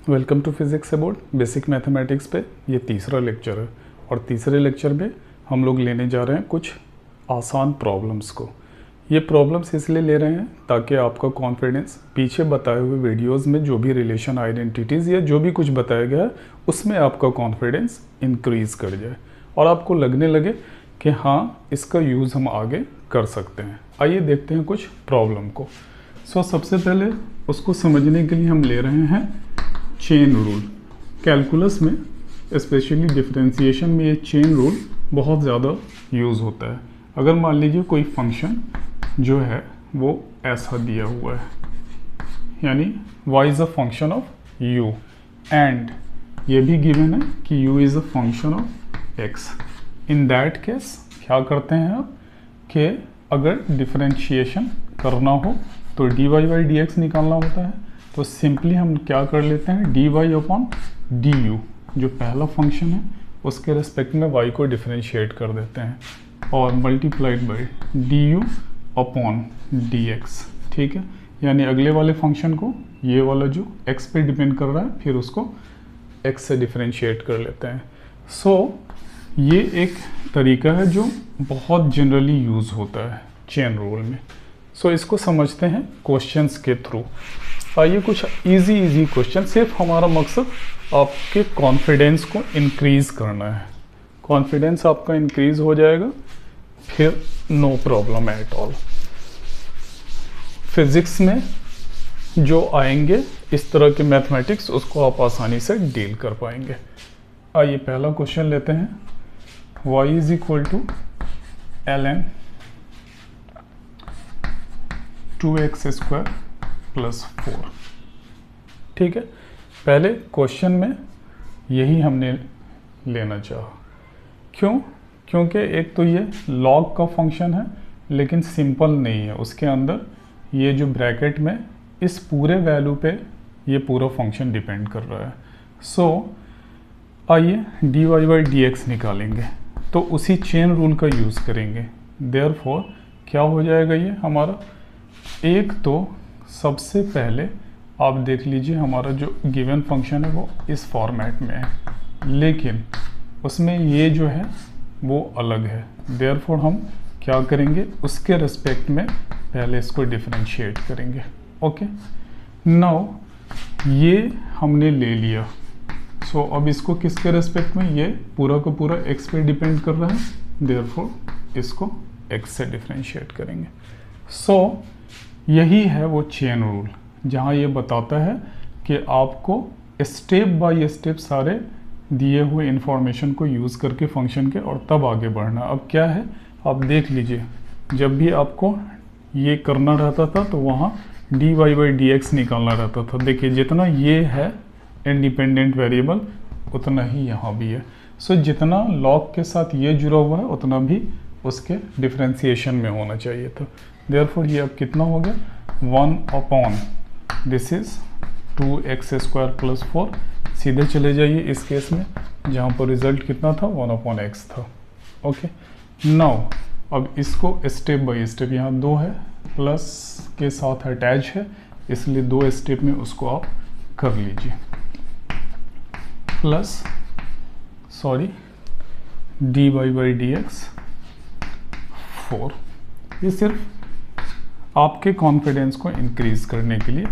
Welcome to physics about basic mathematics पे ये तीसरा लेक्चर है और तीसरे लेक्चर में हम लोग लेने जा रहे हैं कुछ आसान प्रॉब्लम्स को। ये प्रॉब्लम्स इसलिए ले रहे हैं ताकि आपका कॉन्फिडेंस पीछे बताए हुए वीडियोस में जो भी रिलेशन आइडेंटिटीज़ या जो भी कुछ बताया गया है उसमें आपका कॉन्फिडेंस इंक्रीज़ कर जाए और आपको लगने लगे कि हाँ इसका यूज़ हम आगे कर सकते हैं। आइए देखते हैं कुछ प्रॉब्लम को। सबसे पहले उसको समझने के लिए हम ले रहे हैं चेन रूल। कैलकुलस में स्पेशली डिफरेंशिएशन में ये चेन रूल बहुत ज़्यादा यूज़ होता है। अगर मान लीजिए कोई फंक्शन जो है वो ऐसा दिया हुआ है, यानी y is a function of u and ये भी गिवन है कि u is a function of x। In that case क्या करते हैं आप कि अगर डिफरेंशिएशन करना हो तो dy बाई dx निकालना होता है, तो सिंपली हम क्या कर लेते हैं dy अपॉन du, जो पहला फंक्शन है उसके रेस्पेक्ट में y को डिफरेंशिएट कर देते हैं और multiplied by du upon dx। ठीक है, यानी अगले वाले फंक्शन को ये वाला जो x पे डिपेंड कर रहा है फिर उसको x से डिफरेंशिएट कर लेते हैं। ये एक तरीका है जो बहुत जनरली यूज़ होता है चेन रूल में। इसको समझते हैं क्वेश्चंस के थ्रू। आइए कुछ इजी क्वेश्चन, सिर्फ हमारा मकसद आपके कॉन्फिडेंस को इंक्रीज़ करना है। कॉन्फिडेंस आपका इंक्रीज़ हो जाएगा फिर no problem at all. Physics में जो आएंगे इस तरह के मैथमेटिक्स उसको आप आसानी से डील कर पाएंगे। आइए पहला क्वेश्चन लेते हैं। y is equal to ln 2x square plus 4। ठीक है, पहले क्वेश्चन में यही हमने लेना चाहा। क्यों? क्योंकि एक तो ये लॉग का फंक्शन है लेकिन सिंपल नहीं है, उसके अंदर ये जो ब्रैकेट में इस पूरे वैल्यू पे ये पूरा फंक्शन डिपेंड कर रहा है। आइए dy बाई dx निकालेंगे तो उसी चेन रूल का यूज़ करेंगे। देयरफॉर क्या हो जाएगा ये हमारा, एक तो सबसे पहले आप देख लीजिए हमारा जो गिवन फंक्शन है वो इस फॉर्मेट में है, लेकिन उसमें ये जो है वो अलग है। देयरफॉर हम क्या करेंगे, उसके रिस्पेक्ट में पहले इसको डिफरेंशिएट करेंगे। ओके, नाउ ये हमने ले लिया। अब इसको किसके रेस्पेक्ट में, ये पूरा का पूरा x पे डिपेंड कर रहा है, देयरफॉर इसको x से डिफरेंशिएट करेंगे। यही है वो चेन रूल जहाँ ये बताता है कि आपको स्टेप बाय स्टेप सारे दिए हुए इंफॉर्मेशन को यूज़ करके फंक्शन के और तब आगे बढ़ना। अब क्या है आप देख लीजिए, जब भी आपको ये करना रहता था तो वहाँ dy बाई dx निकालना रहता था। देखिए जितना ये है इंडिपेंडेंट वेरिएबल उतना ही यहाँ भी है। जितना लॉग के साथ ये जुड़ा हुआ है उतना भी उसके डिफरेंशिएशन में होना चाहिए था। देयरफॉर ये अब कितना हो गया, 1 upon this is 2x square plus 4। सीधे चले जाइए इस केस में जहाँ पर रिजल्ट कितना था, 1 अपॉन x था। ओके, नाउ अब इसको स्टेप बाय स्टेप, यहाँ 2 है प्लस के साथ अटैच है इसलिए 2 स्टेप में उसको आप कर लीजिए। Plus dy by dx 4। ये सिर्फ आपके कॉन्फिडेंस को इंक्रीज़ करने के लिए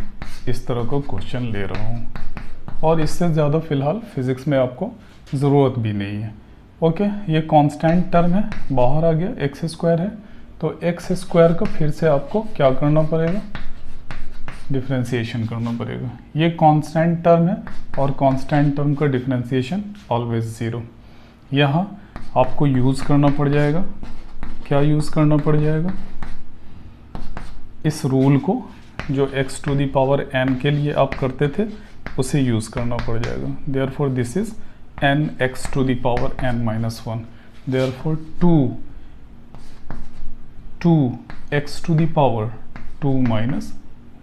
इस तरह का क्वेश्चन ले रहा हूँ और इससे ज़्यादा फ़िलहाल फिज़िक्स में आपको ज़रूरत भी नहीं है। ओके, ये कांस्टेंट टर्म है, बाहर आ गया, x स्क्वायर है तो x स्क्वायर का फिर से आपको क्या करना पड़ेगा, डिफरेंशिएशन करना पड़ेगा। ये कांस्टेंट टर्म है और कांस्टेंट टर्म का डिफरेंशिएशन ऑलवेज 0। यहाँ आपको यूज़ करना पड़ जाएगा, क्या यूज़ करना पड़ जाएगा, इस रूल को जो x to the power n के लिए आप करते थे उसे यूज़ करना पड़ जाएगा। Therefore this is n x to the power n minus 1। Therefore 2 x to the power 2 minus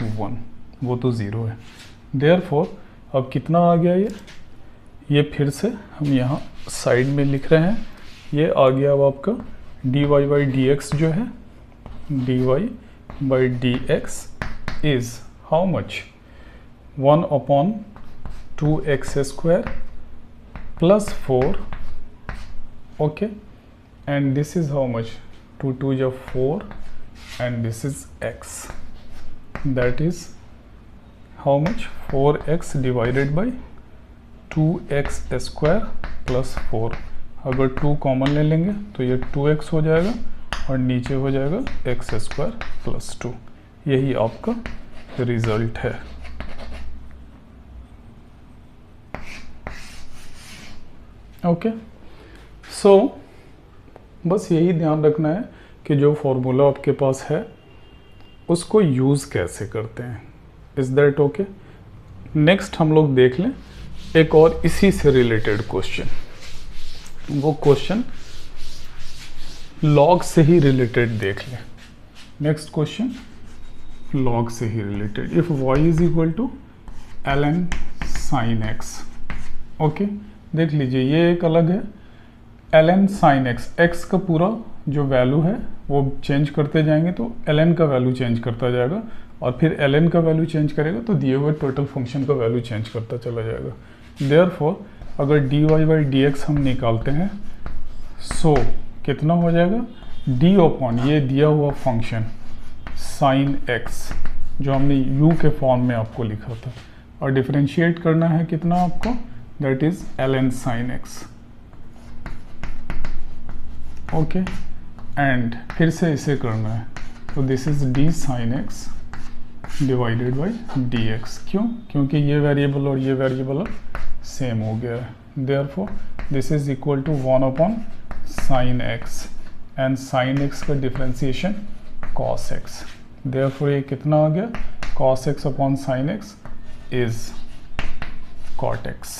1 वो तो 0 है। देयरफॉर अब कितना आ गया ये फिर से हम यहाँ साइड में लिख रहे हैं। ये आ गया अब आपका dy बाई dx जो है, dy by dx is how much, 1 upon 2x² plus 4, okay, and this is how much, 2 2 is 4, and this is x, that is how much, 4x divided by 2x² plus 4। अगर 2 common ले लेंगे तो ये 2x हो जाएगा और नीचे हो जाएगा x² plus 2। यही आपका रिजल्ट है। ओके, सो बस यही ध्यान रखना है कि जो फॉर्मूला आपके पास है उसको यूज़ कैसे करते हैं। Is that okay? नेक्स्ट हम लोग देख लें एक और इसी से रिलेटेड क्वेश्चन। वो क्वेश्चन लॉग से ही रिलेटेड देख लें। नेक्स्ट क्वेश्चन लॉग से ही related. If y is equal to ln sin x, okay, देख लीजिए ये एक अलग है ln sin x, x का पूरा जो वैल्यू है वो चेंज करते जाएंगे तो ln का वैल्यू चेंज करता जाएगा और फिर ln का वैल्यू चेंज करेगा तो दिए हुए टोटल फंक्शन का वैल्यू चेंज करता चला जाएगा। देयरफॉर अगर dy बाई dx हम निकालते हैं सो कितना हो जाएगा, d अपॉन ये दिया हुआ फंक्शन sin x जो हमने u के फॉर्म में आपको लिखा था और डिफरेंशिएट करना है कितना आपको, that is ln sin x, okay, and फिर से इसे करना है तो this is d sin x divided by dx। क्यों? क्योंकि ये वेरिएबल और ये वेरिएबल सेम हो गया है। Therefore this is equal to 1 upon sin x and sin x का डिफरेंशिएशन cos x। देयरफॉर ये कितना आ गया, cos x upon sin x is cot x,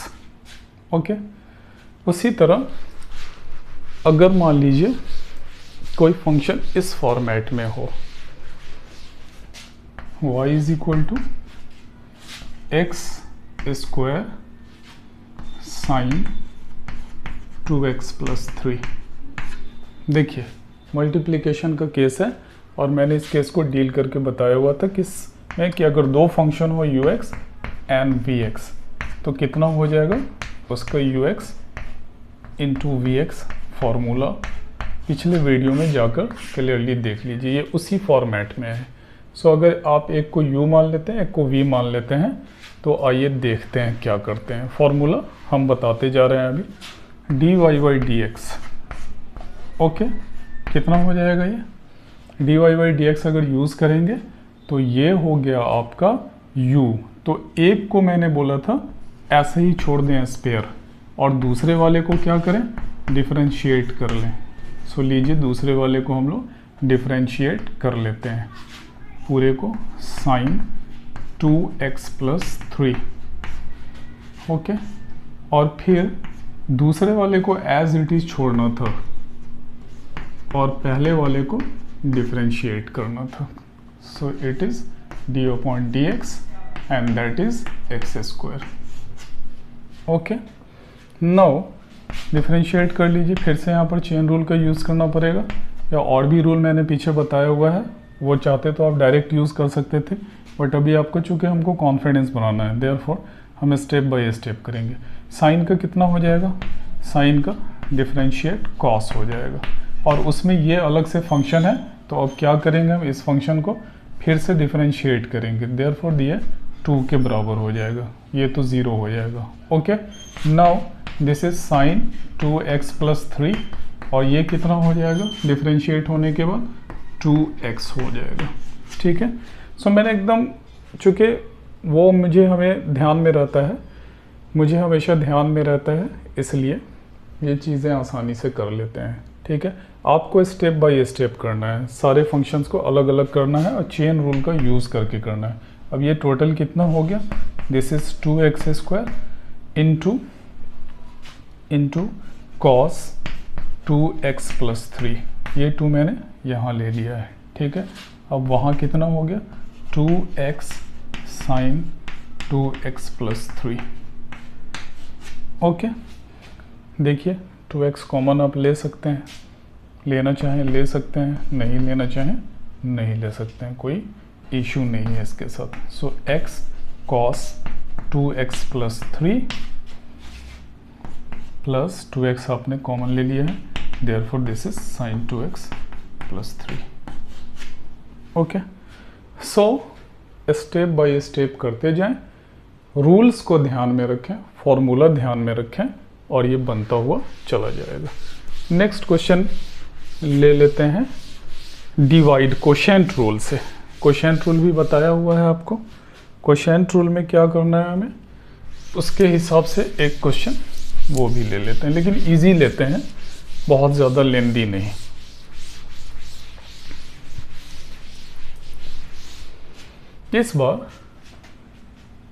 okay. उसी तरह अगर मान लीजिए कोई फंक्शन इस फॉर्मेट में हो, y is equal to x square sine 2x plus 3। देखिए मल्टीप्लिकेशन का केस है और मैंने इस केस को डील करके बताया हुआ था किसमें कि अगर दो फंक्शन हो ux एंड vx तो कितना हो जाएगा, उसका ux इंटू vx फॉर्मूला पिछले वीडियो में जाकर क्लियरली देख लीजिए, ये उसी फॉर्मेट में है। सो अगर आप एक को u मान लेते हैं एक को v मान लेते हैं तो आइए देखते हैं क्या करते हैं। फॉर्मूला हम बताते जा रहे हैं अभी, dy बाई dx, ओके, कितना हो जाएगा ये, dy बाई dx अगर यूज़ करेंगे तो ये हो गया आपका u। तो एक को मैंने बोला था ऐसे ही छोड़ दें स्पेयर और दूसरे वाले को क्या करें, डिफरेंशिएट कर लें। सो लीजिए दूसरे वाले को हम लोग डिफरेंशिएट कर लेते हैं, पूरे को साइन 2x प्लस 3, ओके, और फिर दूसरे वाले को एज इट इज छोड़ना था और पहले वाले को डिफरेंशिएट करना था। So it is d upon dx and that is x square, okay. Now differentiate कर लीजिए, फिर से यहाँ पर चेन रूल का यूज़ करना पड़ेगा या और भी रूल मैंने पीछे बताया हुआ है, वो चाहते तो आप डायरेक्ट यूज़ कर सकते थे बट अभी आपको चूँकि हमको कॉन्फिडेंस बनाना है देयरफॉर हम स्टेप बाय स्टेप करेंगे। साइन का कितना हो जाएगा, साइन का डिफरेंशिएट कॉस हो जाएगा और उसमें ये अलग से फंक्शन है तो अब क्या करेंगे, हम इस फंक्शन को फिर से डिफरेंशिएट करेंगे, देयरफॉर ये 2 के बराबर हो जाएगा, ये तो 0 हो जाएगा, okay. Now this is sign 2x plus 3 और ये कितना हो जाएगा, डिफरेंशिएट होने के बाद 2x हो जाएगा, ठीक है। सो मैंने एकदम, चूँकि वो मुझे हमें ध्यान में रहता है, मुझे हमेशा ध्यान में रहता है, इसलिए ये चीज़ें आसानी से कर लेते हैं, ठीक है। आपको स्टेप बाय स्टेप करना है, सारे फंक्शंस को अलग अलग करना है और चेन रूल का यूज़ करके करना है। अब ये टोटल कितना हो गया, this is 2x square into cos 2x plus 3, ये 2 मैंने यहाँ ले लिया है, ठीक है। अब वहाँ कितना हो गया, 2x sign 2x plus 3, okay. देखिए 2x कॉमन आप ले सकते हैं, लेना चाहें ले सकते हैं, नहीं लेना चाहें नहीं ले सकते हैं, कोई इशू नहीं है इसके साथ। सो x cos 2x plus 3 plus 2x आपने कॉमन ले लिया है, therefore this is sign 2x plus 3। Okay, so step by step करते जाएं, रूल्स को ध्यान में रखें, फॉर्मूला ध्यान में रखें और ये बनता हुआ चला जाएगा। नेक्स्ट क्वेश्चन ले लेते हैं डिवाइड कोशेंट रूल से। कोशेंट रूल भी बताया हुआ है आपको। कोशेंट रूल में क्या करना है हमें, उसके हिसाब से एक क्वेश्चन वो भी ले लेते हैं, लेकिन इजी लेते हैं, बहुत ज़्यादा लेंदी नहीं। इस बार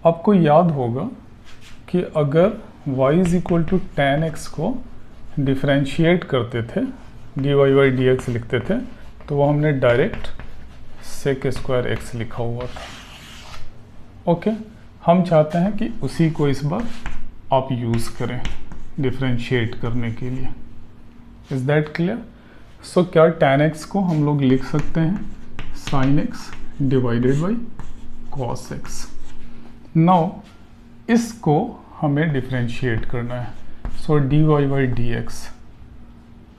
आपको याद होगा कि अगर y is equal to ten x को डिफ्रेंशिएट करते थे, dy बाई डी एक्स लिखते थे, तो वो हमने डायरेक्ट सेक स्क्वायर एक्स लिखा हुआ था। ओके, हम चाहते हैं कि उसी को इस बार आप यूज़ करें डिफ्रेंशिएट करने के लिए। Is that clear? सो क्या टेन एक्स को हम लोग लिख सकते हैं sine x divided by cos x. Now इसको हमें डिफ्रेंशिएट करना है। So d y by d x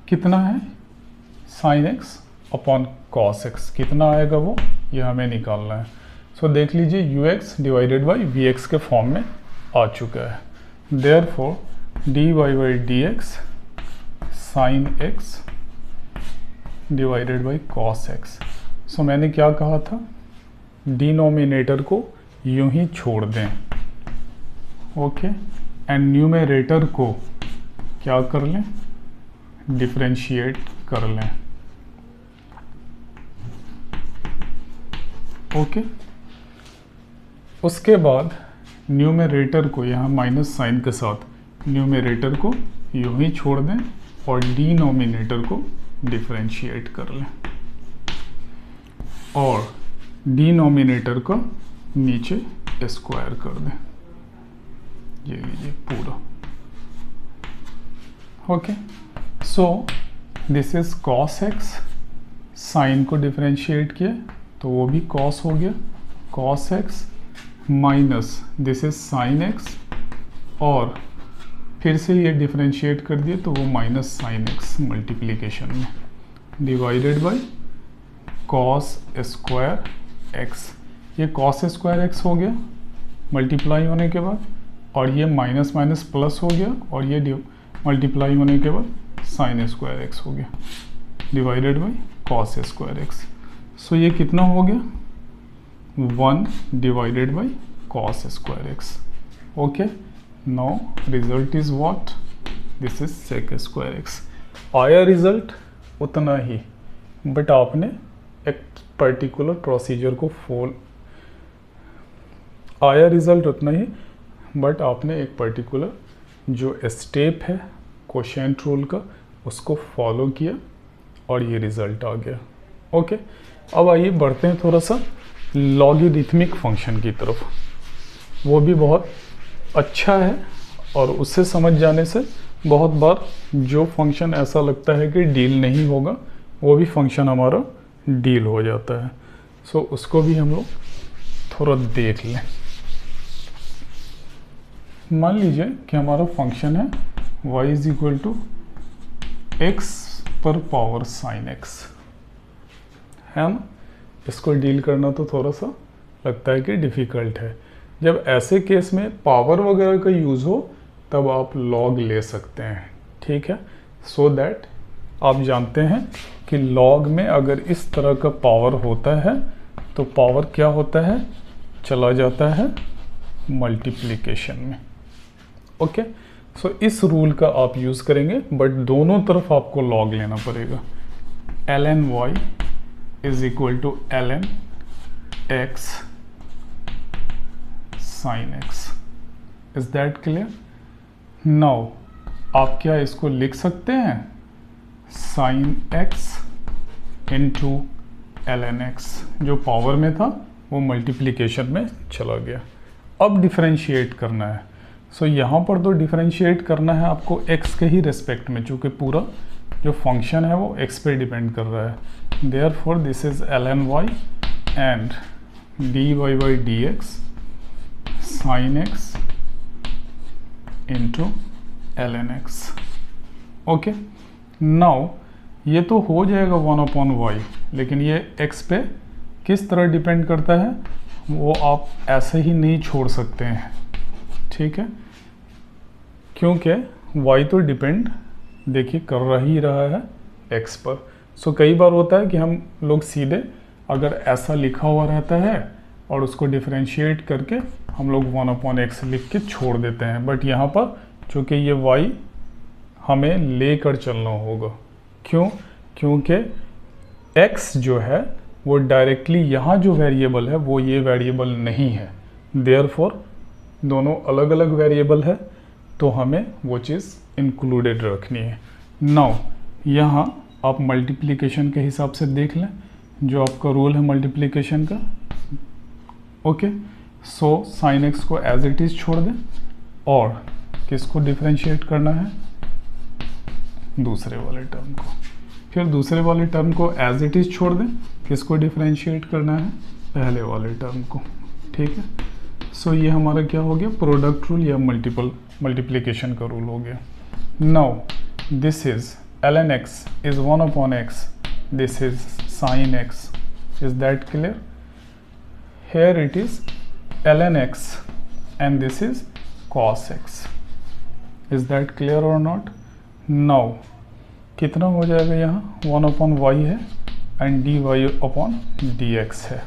कितना है, sine x upon cos x कितना आएगा वो, ये हमें निकालना है। सो देख लीजिए u x divided by v x के फॉर्म में आ चुका है, therefore d y by d x sine x divided by cos x. So मैंने क्या कहा था, डिनोमिनेटर को यूं ही छोड़ दें, ओके, एंड न्यूमरेटर को क्या कर लें, डिफरेंशिएट कर लें। ओके, उसके बाद न्यूमरेटर को यहाँ माइनस साइन के साथ न्यूमरेटर को यूं ही छोड़ दें और डिनोमिनेटर को डिफरेंशिएट कर लें और डिनोमिनेटर को नीचे स्क्वायर कर दें। ये लीजिए पूरा। Okay, so this is cos x, sine को डिफरेंशिएट किया तो वो भी कॉस हो गया, cos x minus this is sine x, और फिर से ये डिफरेंशिएट कर दिए तो वो माइनस साइन एक्स मल्टीप्लीकेशन में divided by cos square x. ये कॉस स्क्वायर एक्स हो गया मल्टीप्लाई होने के बाद, और ये माइनस माइनस प्लस हो गया, और ये मल्टीप्लाई होने के बाद साइन स्क्वायर एक्स हो गया divided by cos square x. So ये कितना हो गया, 1 divided by cos square x. Okay, now result is what, this is sec square x. आया रिजल्ट उतना ही, बट आपने एक पर्टिकुलर प्रोसीजर को आया रिजल्ट उतना ही, बट आपने एक पर्टिकुलर जो स्टेप है कोशेंट रूल का उसको फॉलो किया और ये रिजल्ट आ गया। ओके, अब आइए बढ़ते हैं थोड़ा सा लॉगरिथमिक फंक्शन की तरफ। वो भी बहुत अच्छा है और उससे समझ जाने से बहुत बार जो फंक्शन ऐसा लगता है कि डील नहीं होगा, वो भी फंक्शन हमारा डील हो जाता है। सो उसको भी हम लोग थोड़ा देख लें। मान लीजिए कि हमारा फंक्शन है y is equal to x पर पावर साइन एक्स, है ना। इसको डील करना तो थोड़ा सा लगता है कि डिफ़िकल्ट है। जब ऐसे केस में पावर वगैरह का यूज़ हो तब आप लॉग ले सकते हैं, ठीक है। सो दैट आप जानते हैं कि लॉग में अगर इस तरह का पावर होता है तो पावर क्या होता है, चला जाता है मल्टीप्लिकेशन में। ओके, सो इस रूल का आप यूज़ करेंगे, बट दोनों तरफ आपको लॉग लेना पड़ेगा। ln y is equal to ln x sine x। Is that clear? Now आप क्या इसको लिख सकते हैं, sine x into ln x, जो पावर में था वो मल्टीप्लिकेशन में चला गया। अब डिफरेंशिएट करना है। सो यहाँ पर तो डिफरेंशिएट करना है आपको x के ही रेस्पेक्ट में, चूँकि पूरा जो फंक्शन है वो x पे डिपेंड कर रहा है। Therefore this is ln y and dy by d x sine x into ln x। Okay, now ये तो हो जाएगा 1/y, लेकिन ये x पे किस तरह डिपेंड करता है वो आप ऐसे ही नहीं छोड़ सकते हैं, ठीक है, क्योंकि y तो डिपेंड देखिए कर ही रहा है x पर। सो कई बार होता है कि हम लोग सीधे अगर ऐसा लिखा हुआ रहता है और उसको डिफरेंशिएट करके हम लोग 1/x लिख के छोड़ देते हैं, बट यहाँ पर चूँकि ये y हमें लेकर चलना होगा। क्यों? क्योंकि x जो है वो डायरेक्टली यहाँ जो वेरिएबल है वो ये वेरिएबल नहीं है, देयरफॉर दोनों अलग अलग वेरिएबल है, तो हमें वो चीज़ इंक्लूडेड रखनी है। नाउ यहाँ आप मल्टीप्लिकेशन के हिसाब से देख लें, जो आपका रूल है मल्टीप्लिकेशन का। ओके, सो साइन एक्स को एज इट इज़ छोड़ दें और किसको डिफरेंशिएट करना है, दूसरे वाले टर्म को। फिर दूसरे वाले टर्म को एज इट इज़ छोड़ दें, किसको डिफरेंशिएट करना है, पहले वाले टर्म को, ठीक है। सो ये हमारा क्या हो गया, प्रोडक्ट रूल या मल्टीप्लिकेशन का रूल हो गया। Now this is ln x is 1/x, this is sin x, is that clear? Here it is ln x and this is cos x, is that clear or not? Now कितना हो जाएगा, यहाँ 1/y है and dy/dx है।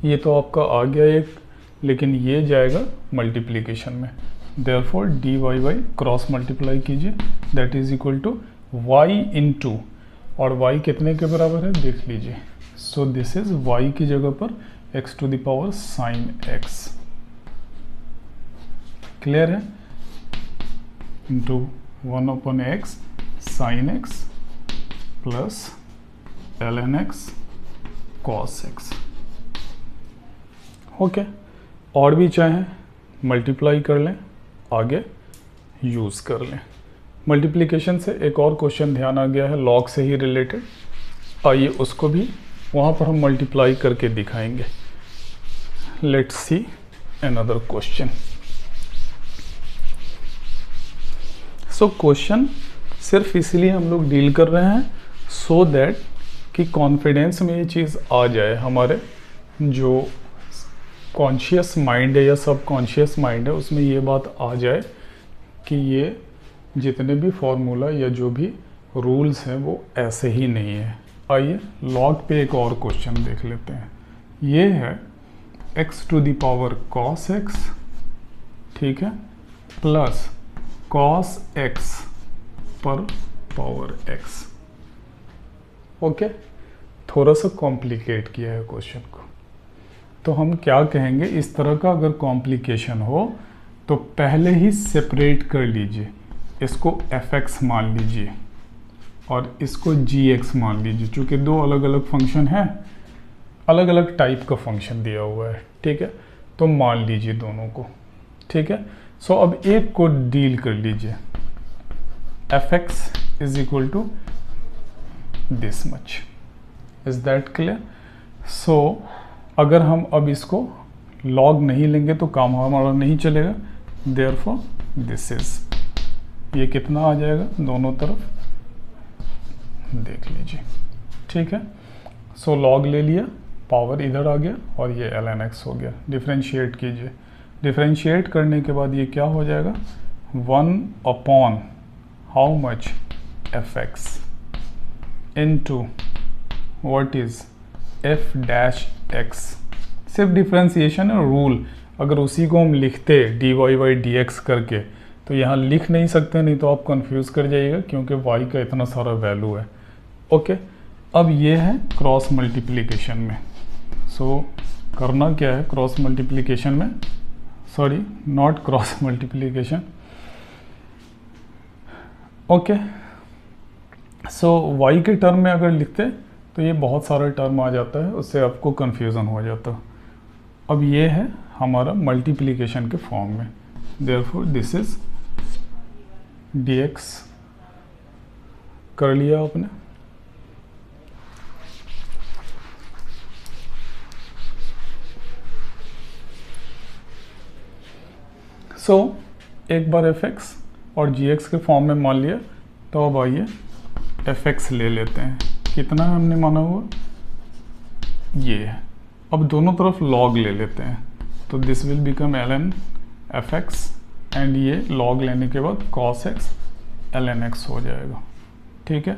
ये तो आपका आ गया एक, लेकिन ये जाएगा मल्टीप्लिकेशन में, देयरफॉर dy क्रॉस मल्टीप्लाई कीजिए, that is equal to y into, और y कितने के बराबर है देख लीजिए। सो दिस इज y की जगह पर x to the power sine x, clear है, into 1/x sine x plus ln x cos x। Okay, और भी चाहें मल्टीप्लाई कर लें, आगे यूज़ कर लें। मल्टीप्लिकेशन से एक और क्वेश्चन ध्यान आ गया है लॉग से ही रिलेटेड, आइए उसको भी वहाँ पर हम मल्टीप्लाई करके दिखाएंगे। Let's see another question. So question सिर्फ इसलिए हम लोग डील कर रहे हैं सो दैट कि कॉन्फिडेंस में ये चीज़ आ जाए, हमारे जो कॉन्शियस माइंड है या सब कॉन्शियस माइंड है उसमें ये बात आ जाए कि ये जितने भी फॉर्मूला या जो भी रूल्स हैं वो ऐसे ही नहीं है। आइए लॉग पे एक और क्वेश्चन देख लेते हैं। ये है x to the power cos x, ठीक है, प्लस cos x पर पावर x। ओके, थोड़ा सा कॉम्प्लिकेट किया है क्वेश्चन को, तो हम क्या कहेंगे, इस तरह का अगर कॉम्प्लिकेशन हो तो पहले ही सेपरेट कर लीजिए, इसको fx मान लीजिए और इसको gx मान लीजिए, चूँकि दो अलग अलग फंक्शन हैं, अलग अलग टाइप का फंक्शन दिया हुआ है, ठीक है, तो मान लीजिए दोनों को, ठीक है। सो अब एक को डील कर लीजिए, fx is equal to this much, is that clear? So अगर हम अब इसको लॉग नहीं लेंगे तो काम हमारा नहीं चलेगा, देयरफॉर दिस इज, ये कितना आ जाएगा दोनों तरफ देख लीजिए, ठीक है। सो लॉग ले लिया, पावर इधर आ गया और ये ln x हो गया, डिफरेंशिएट कीजिए, डिफरेंशिएट करने के बाद ये क्या हो जाएगा, 1 upon how much fx into what is f dash x। सिर्फ डिफरेंशिएशन है, रूल अगर उसी को हम लिखते dy/dx करके तो यहाँ लिख नहीं सकते, नहीं तो आप कंफ्यूज कर जाइएगा क्योंकि y का इतना सारा वैल्यू है। ओके, अब ये है क्रॉस मल्टीप्लिकेशन में। सो करना क्या है क्रॉस मल्टीप्लिकेशन में, sorry not cross multiplication, okay. So y के टर्म में अगर लिखते तो ये बहुत सारा टर्म आ जाता है, उससे आपको कन्फ्यूज़न हो जाता। अब ये है हमारा मल्टीप्लिकेशन के फॉर्म में, देयरफॉर दिस इज dx कर लिया आपने, सो एक बार एफ एक्स और जी एक्स के फॉर्म में मान लिया, तो अब आइए एफ एक्स ले लेते हैं। कितना हमने माना हुआ, ये है। अब दोनों तरफ लॉग ले लेते हैं, तो this will become l n f x and ये लॉग लेने के बाद cos x l n x हो जाएगा। ठीक है,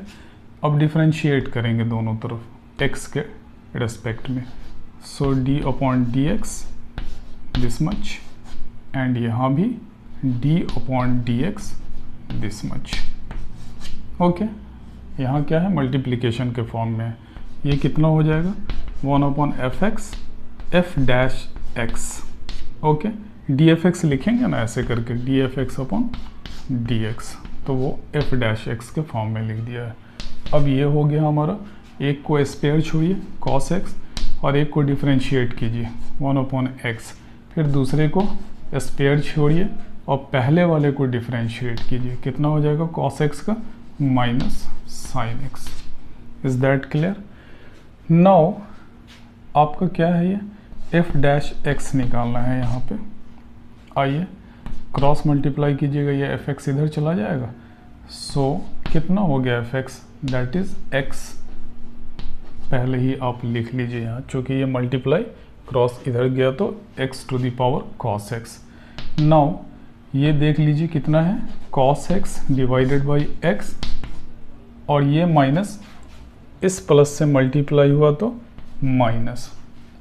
अब डिफ्रेंशिएट करेंगे दोनों तरफ एक्स के रेस्पेक्ट में। So d upon d x this much and यहाँ भी d upon d x this much. Okay, यहाँ क्या है, मल्टीप्लिकेशन के फॉर्म में है। ये कितना हो जाएगा, 1 upon F x f dash x. Okay, D F x लिखेंगे ना ऐसे करके, D F x upon d x, तो वो एफ डैश एक्स के फॉर्म में लिख दिया है। अब ये हो गया हमारा, एक को स्पेयर छोड़िए कॉस एक्स और एक को डिफ्रेंशिएट कीजिए 1 अपॉन एक्स, फिर दूसरे को स्पेयर छोड़िए और पहले वाले को डिफ्रेंशिएट कीजिए। कितना हो जाएगा कॉस एक्स का minus sine x. Is that clear? Now आपका क्या है, ये एफ डैश एक्स निकालना है। यहाँ पे आइए क्रॉस मल्टीप्लाई कीजिएगा, ये एफ एक्स इधर चला जाएगा। सो कितना हो गया F x, that is x. पहले ही आप लिख लीजिए यहाँ, चूँकि ये मल्टीप्लाई क्रॉस इधर गया तो x to the power cos x. Now ये देख लीजिए कितना है, cos x divided by x, और ये माइनस इस प्लस से मल्टीप्लाई हुआ तो minus.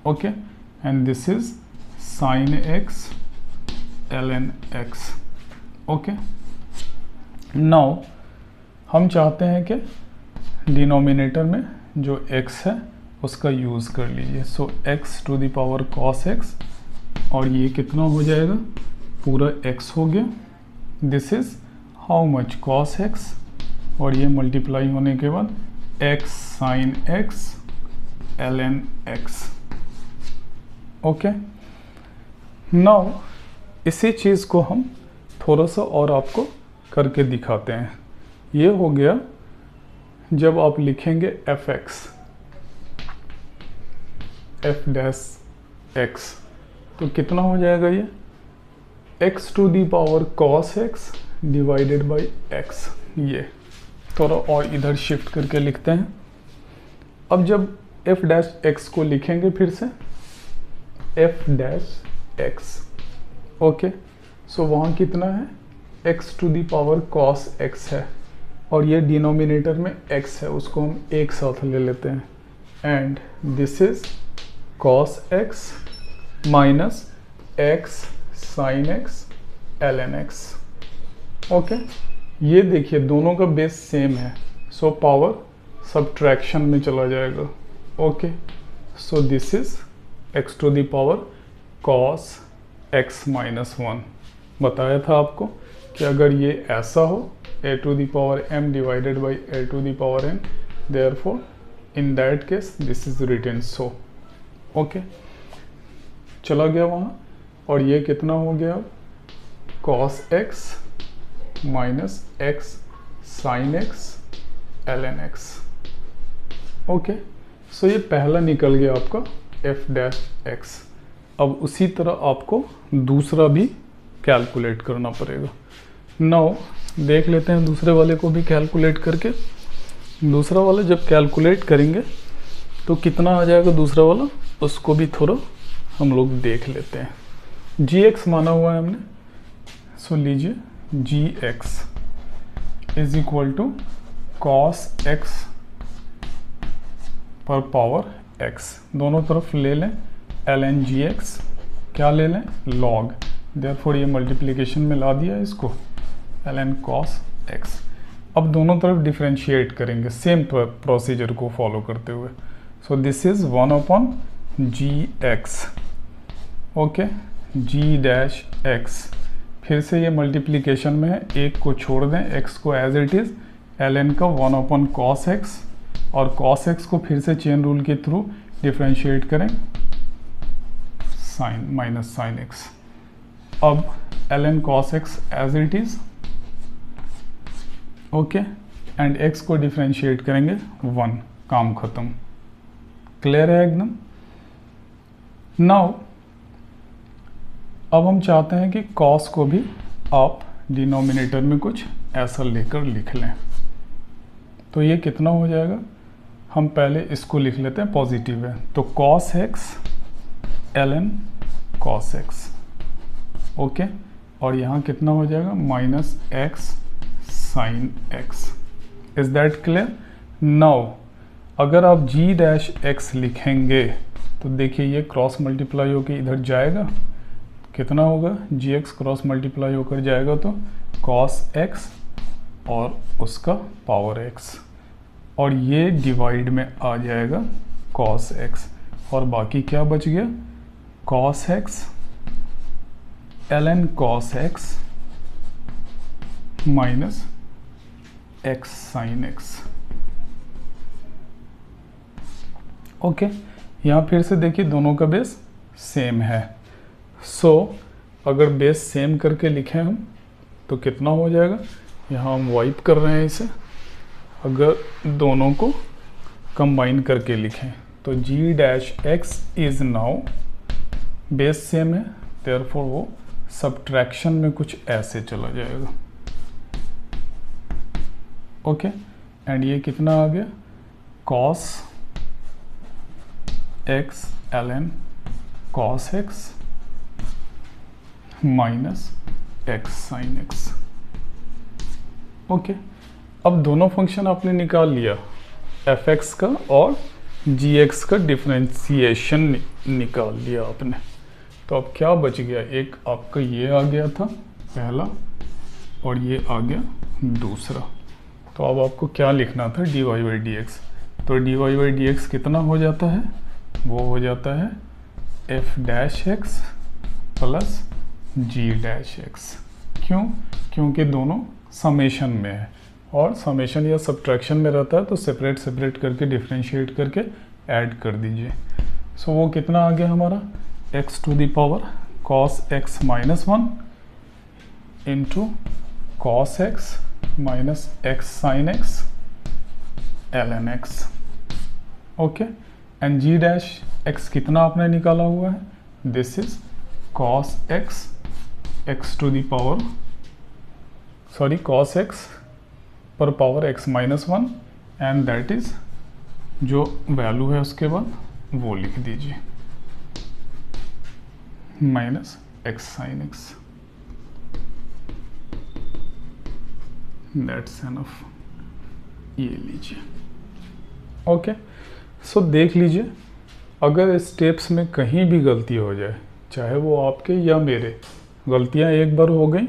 Okay, and this is sine x l n x. Okay, now हम चाहते हैं कि डिनोमिनेटर में जो x है उसका यूज़ कर लीजिए। So x to the power cos x, और ये कितना हो जाएगा, पूरा x हो गया। This is how much cos x, और ये मल्टीप्लाई होने के बाद x sine x ln x। Okay, now इसी चीज़ को हम थोड़ा सा और आपको करके दिखाते हैं। ये हो गया जब आप लिखेंगे f x f dash x, तो कितना हो जाएगा, ये x to the power cos x divided by x. ये थोड़ा और इधर शिफ्ट करके लिखते हैं। अब जब एफ डैश एक्स को लिखेंगे फिर से f dash x. Okay, so वहाँ कितना है, x to the power cos x है, और ये डिनोमिनेटर में x है, उसको हम एक साथ ले लेते हैं। And this is cos x minus x sine x l n x. Okay, ये देखिए दोनों का बेस सेम है, सो पावर सब्ट्रैक्शन में चला जाएगा। Okay, so this is x to the power cos x minus 1। बताया था आपको कि अगर ये ऐसा हो a to the power m divided by a to the power n, therefore in that case this is written so। Okay, चला गया वहाँ, और ये कितना हो गया, cos x minus x sin x ln x। Okay, so ये पहला निकल गया आपका f डैश x। अब उसी तरह आपको दूसरा भी कैलकुलेट करना पड़ेगा। नाउ देख लेते हैं दूसरे वाले को भी कैलकुलेट करके। दूसरा वाला जब कैलकुलेट करेंगे तो कितना आ जाएगा दूसरा वाला, उसको भी थोड़ा हम लोग देख लेते हैं। जी एक्स माना हुआ है हमने, सो लीजिए g x is equal to cos x पर पावर एक्स। दोनों तरफ ले लें एल एन जी एक्स, क्या ले लें, लॉग। देयरफॉर ये मल्टीप्लिकेशन में ला दिया इसको, ln cos x। अब दोनों तरफ डिफ्रेंशिएट करेंगे सेम प्रोसीजर को फॉलो करते हुए। So this is 1 upon g x. Okay, g dash x, फिर से ये मल्टीप्लिकेशन में है, एक को छोड़ दें, x को एज इट इज़, ln का 1 अपॉन कॉस एक्स, और cos x को फिर से चेन रूल के थ्रू डिफ्रेंशिएट करें, साइन माइनस साइन एक्स। अब ln cos x as it is, okay, and x को डिफ्रेंशिएट करेंगे 1, काम खत्म। क्लियर है एकदम? नाउ अब हम चाहते हैं कि कॉस को भी आप डिनोमिनेटर में कुछ ऐसा लेकर लिख लें। तो ये कितना हो जाएगा, हम पहले इसको लिख लेते हैं, पॉजिटिव है तो cos x ln cos x, okay. और यहाँ कितना हो जाएगा, minus x sin x। Is that clear? Now अगर आप g डैश x लिखेंगे तो देखिए ये क्रॉस मल्टीप्लाई होकर इधर जाएगा, कितना होगा, gx क्रॉस मल्टीप्लाई होकर जाएगा तो cos x और उसका पावर x, और ये डिवाइड में आ जाएगा cos x, और बाकी क्या बच गया, cos x ln cos x minus x sin x। Okay, यहाँ फिर से देखिए दोनों का बेस सेम है। सो अगर बेस सेम करके लिखें हम तो कितना हो जाएगा, यहाँ हम वाइप कर रहे हैं इसे, अगर दोनों को कंबाइन करके लिखें तो g dash x is now, base same है देयरफॉर वो सब्ट्रैक्शन में कुछ ऐसे चला जाएगा, ओके। एंड ये कितना आ गया, cos x ln cos x minus x sin x, okay. अब दोनों फंक्शन आपने निकाल लिया, fx का और gx का डिफरेंशिएशन निकाल लिया आपने। तो अब क्या बच गया, एक आपका ये आ गया था पहला और ये आ गया दूसरा। तो अब आपको क्या लिखना था, dy बाई dx। तो dy बाई dx कितना हो जाता है, वो हो जाता है f dash x plus g dash x। क्यों, क्योंकि दोनों समेशन में है, और समेशन या सब्ट्रैक्शन में रहता है तो सेपरेट सेपरेट करके डिफरेंशिएट करके ऐड कर दीजिए। सो वो कितना आ गया हमारा, x to the power cos x minus 1 into cos x minus x sin x ln x, okay. And g dash x कितना आपने निकाला हुआ है, this is cos x x to the power, sorry cos x पर power x minus 1, and that is जो value है उसके बाद वो लिख दीजिए, minus x sin x, that's enough, ये लीजिए, ओके। सो देख लीजिए, अगर स्टेप्स में कहीं भी गलती हो जाए, चाहे वो आपके या मेरे, गलतियां एक बार हो गई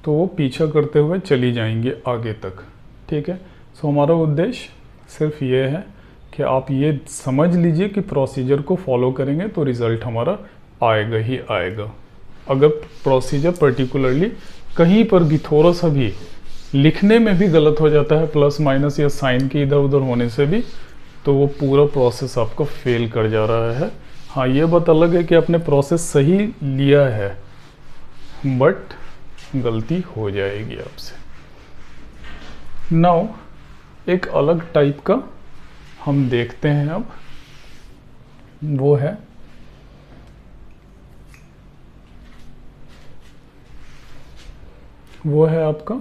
तो वो पीछा करते हुए चली जाएंगी आगे तक, ठीक है। सो हमारा उद्देश्य सिर्फ ये है कि आप ये समझ लीजिए कि प्रोसीजर को फॉलो करेंगे तो रिज़ल्ट हमारा आएगा ही आएगा। अगर प्रोसीजर पर्टिकुलरली कहीं पर भी थोड़ा सा भी लिखने में भी गलत हो जाता है, प्लस माइनस या साइन के इधर उधर होने से भी, तो वो पूरा प्रोसेस आपको फेल कर जा रहा है। हाँ, ये बात अलग है कि आपने प्रोसेस सही लिया है, बट गलती हो जाएगी आपसे। नाउ एक अलग टाइप का हम देखते हैं अब, वो है आपका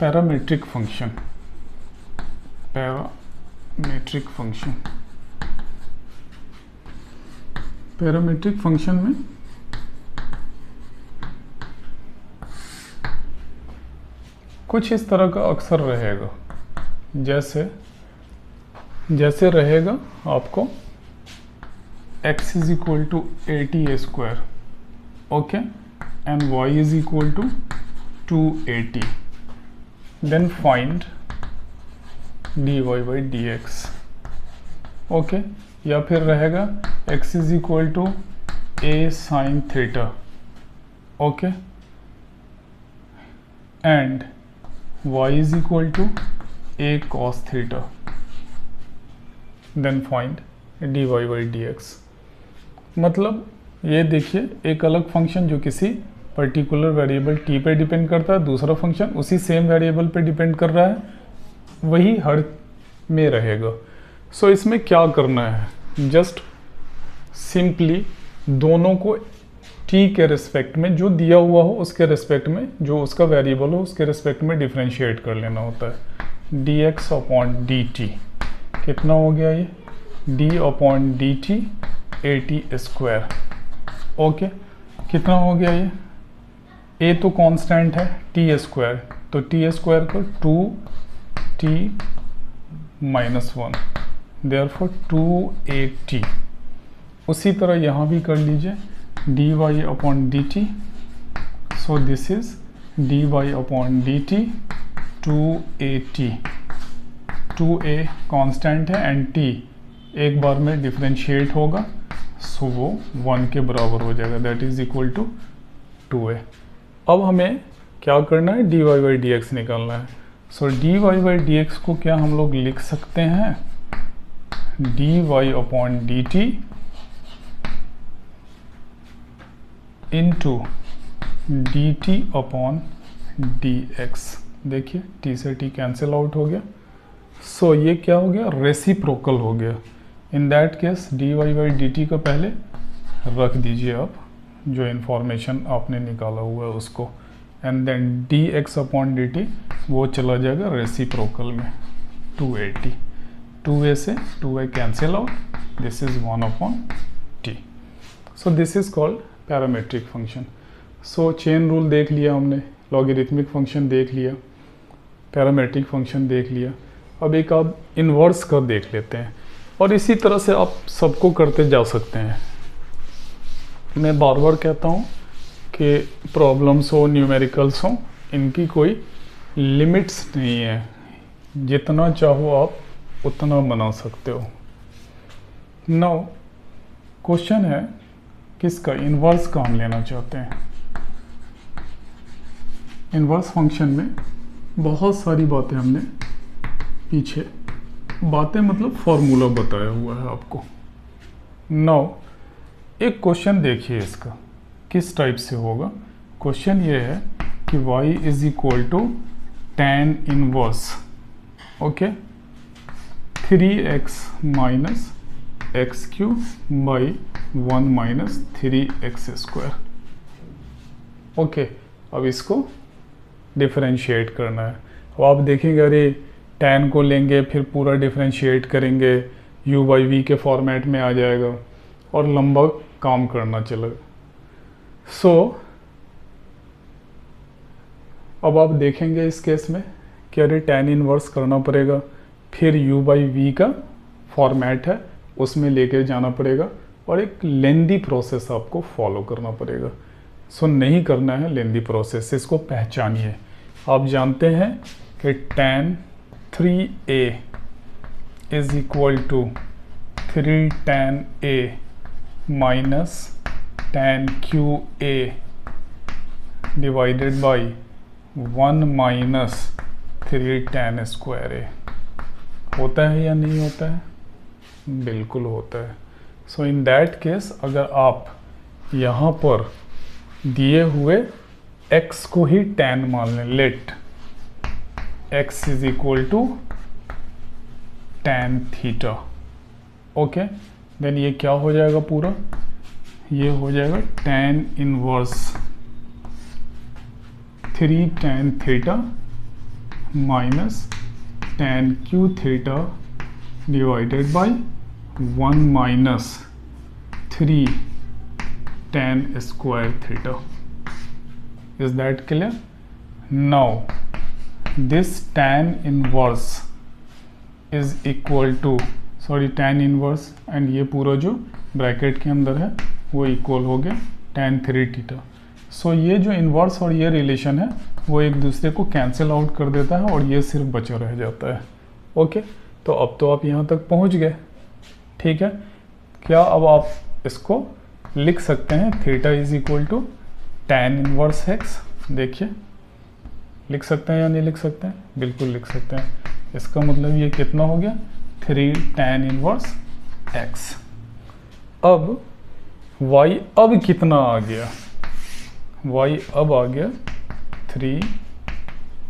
पैरामीट्रिक फंक्शन। पैरामीट्रिक फंक्शन में कुछ इस तरह का अक्सर रहेगा, जैसे रहेगा आपको x is equal to 80a², okay, and y is equal to 280, then find dy by dx, okay. या फिर रहेगा x is equal to a sin theta, okay, and y is equal to a cos theta, then find dy by dx। मतलब ये देखिए, एक अलग function जो किसी पर्टिकुलर वेरिएबल t पे डिपेंड करता है, दूसरा फंक्शन उसी सेम वेरिएबल पे डिपेंड कर रहा है, वही हर में रहेगा। सो इसमें क्या करना है, जस्ट सिंपली दोनों को टी के रिस्पेक्ट में, जो दिया हुआ हो उसके रिस्पेक्ट में, जो उसका वेरिएबल हो उसके रिस्पेक्ट में डिफ्रेंशिएट कर लेना होता है। dx अपॉन dt कितना हो गया ये, d upon dt at²। Okay, कितना हो गया ये, a तो कांस्टेंट है t², तो t² को 2t - 1 देयरफॉर 2at। उसी तरह यहाँ भी कर लीजिए dy upon dt, so this is dy upon dt 2at। 2a constant है एंड t एक बार में डिफरेंशिएट होगा, सो वो 1 के बराबर हो जाएगा, that is equal to 2a। अब हमें क्या करना है, dy बाई dx निकालना है। सो dy बाई dx को क्या हम लोग लिख सकते हैं, dy upon dt into dt upon dx। देखिए t से t कैंसिल आउट हो गया, सो ये क्या हो गया, रेसिप्रोकल हो गया। इन that case dy by dt को पहले रख दीजिए आप, जो इन्फॉर्मेशन आपने निकाला हुआ है उसको, and then dx upon dt वो चला जाएगा रेसिप्रोकल में 280। 2a से 2a cancel out, this is 1 upon t। So this is called parametric function. So chain rule देख लिया हमने, लॉगरिथमिक फंक्शन देख लिया, पैरामेट्रिक फंक्शन देख लिया। अब एक आप इन्वर्स का देख लेते हैं, और इसी तरह से आप सबको करते जा सकते हैं। मैं बार बार कहता हूँ कि प्रॉब्लम्स हो, न्यूमेरिकल्स हो, इनकी कोई लिमिट्स नहीं है, जितना चाहो आप उतना बना सकते हो। नाउ क्वेश्चन है किसका, इन्वर्स का हम लेना चाहते हैं। इन्वर्स फंक्शन में बहुत सारी बातें हमने पीछे, बातें मतलब फॉर्मूला बताया हुआ है आपको। नाउ एक क्वेश्चन देखिए इसका किस टाइप से होगा। क्वेश्चन ये है कि y is equal to tan inverse, okay, 3x minus x cube by 1 minus 3x²। Okay, अब इसको डिफरेंशिएट करना है। अब आप देखेंगे, अरे tan को लेंगे फिर पूरा डिफरेंशिएट करेंगे, u बाई वी के फॉर्मेट में आ जाएगा और लंबा काम करना चलेगा। सो अब आप देखेंगे इस केस में कि अरे tan इनवर्स करना पड़ेगा, फिर u बाई वी का फॉर्मेट है उसमें लेके जाना पड़ेगा, और एक लेंदी प्रोसेस आपको फॉलो करना पड़ेगा। सो नहीं करना है लेंदी प्रोसेस, इसको पहचानिए। आप जानते हैं कि tan 3a is equal to 3 tan a minus tan QA divided by 1 minus 3 tan² a। होता है या नहीं होता है, बिल्कुल होता है। सो इन दैट केस अगर आप यहाँ पर दिए हुए x को ही tan मान लें, let x is equal to tan theta, okay, then ये क्या हो जाएगा पूरा, ये हो जाएगा tan inverse 3 tan theta minus tan Q theta divided by 1 minus 3 tan² theta। Is that clear? Now this tan inverse is equal to, sorry, tan inverse and ये पूरा जो ब्रैकेट के अंदर है वो इक्वल हो गया tan 3 थीटा। सो ये जो इन्वर्स और ये रिलेशन है वो एक दूसरे को कैंसिल आउट कर देता है और ये सिर्फ बचा रह जाता है। ओके, तो अब तो आप यहाँ तक पहुँच गए, ठीक है। क्या अब आप इसको लिख सकते हैं, theta is equal to tan inverse x, देखिए लिख सकते हैं या नहीं लिख सकते हैं, बिल्कुल लिख सकते हैं। इसका मतलब ये कितना हो गया, 3 tan इनवर्स x। अब y अब कितना आ गया, y अब आ गया 3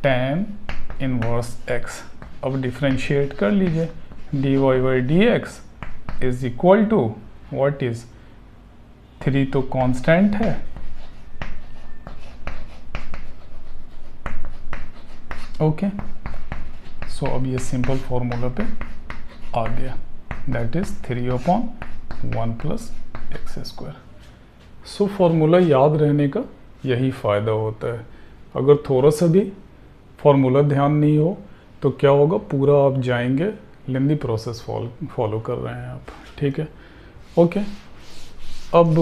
tan इनवर्स x। अब डिफरेंशिएट कर लीजिए, dy by dx is equal to what is, 3 तो कांस्टेंट है ओके, सो अब ये सिंपल फार्मूला पे आ गया, that is 3/1 plus x square. So formula याद रहने का यही फ़ायदा होता है। अगर थोड़ा सा भी फार्मूला ध्यान नहीं हो तो क्या होगा, पूरा आप जाएंगे, लेंदी प्रोसेस फॉलो कर रहे हैं आप, ठीक है। ओके, अब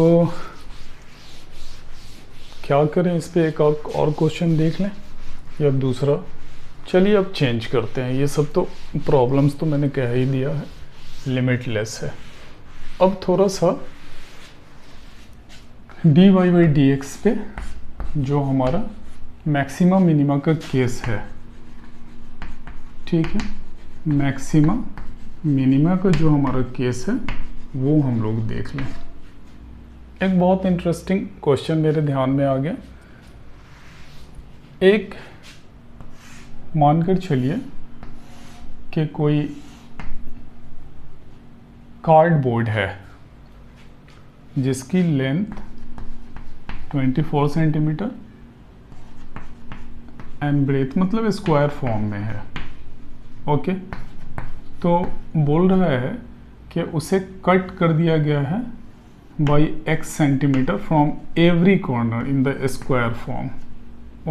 क्या करें, इस पे एक और क्वेश्चन देख लें या दूसरा। चलिए अब चेंज करते हैं, ये सब तो प्रॉब्लम्स तो मैंने कह ही दिया है, लिमिटलेस है। अब थोड़ा सा dy बाई डी एक्स पे जो हमारा मैक्सिमा मिनिमा का केस है, ठीक है, मैक्सिमा मिनिमा का जो हमारा केस है वो हम लोग देख लें। एक बहुत इंटरेस्टिंग क्वेश्चन मेरे ध्यान में आ गया। एक मानकर चलिए कि कोई कार्डबोर्ड है जिसकी लेंथ 24 सेंटीमीटर एंड ब्रेथ मतलब स्क्वायर फॉर्म में है। ओके, तो बोल रहा है कि उसे कट कर दिया गया है by x centimetre from every corner in the square form.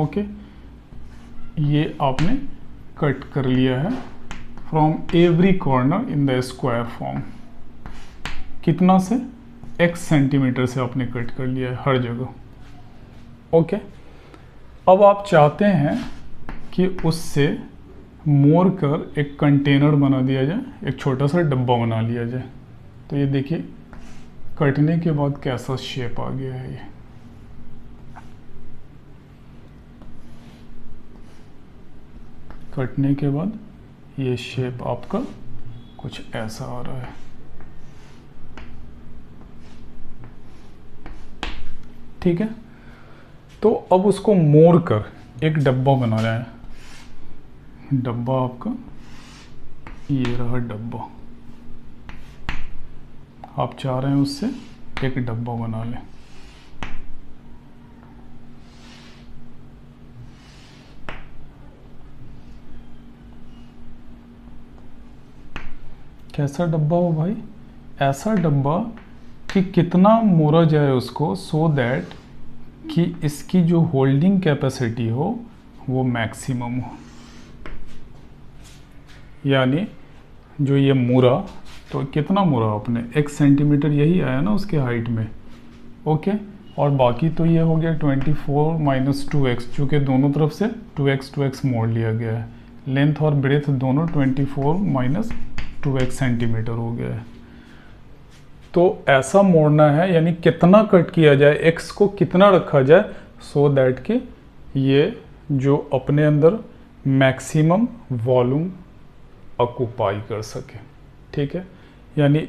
Okay, ये आपने कट कर लिया है from every corner in the square form. कितना से? x सेंटीमीटर से आपने कट कर लिया है हर जगह। ओके, अब आप चाहते हैं कि उससे मोड़ कर एक कंटेनर बना दिया जाए, एक छोटा सा डब्बा बना लिया जाए। तो ये देखिए कटने के बाद कैसा शेप आ गया है। ये कटने के बाद ये शेप आपका कुछ ऐसा आ रहा है। ठीक है, तो अब उसको मोड़ कर एक डब्बा बनाना है। डब्बा आपका ये रहा डब्बा, आप चाह रहे हैं उससे एक डब्बा बना लें। कैसा डब्बा हो भाई? ऐसा डब्बा कि कितना मोड़ा जाए उसको, सो दैट कि इसकी जो होल्डिंग कैपेसिटी हो वो मैक्सिमम हो। यानी जो ये मोड़ा, तो कितना मोड़ा आपने, 1 सेंटीमीटर यही आया ना उसके हाइट में। ओके, और बाकी तो ये हो गया 24 माइनस 2x, चूँकि दोनों तरफ से 2x मोड़ लिया गया है। लेंथ और ब्रेथ दोनों 24 माइनस 2x सेंटीमीटर हो गया है। तो ऐसा मोड़ना है, यानी कितना कट किया जाए, x को कितना रखा जाए, सो दैट कि ये जो अपने अंदर मैक्सिमम वॉल्यूम ऑक्यूपाई कर सके। ठीक है, यानी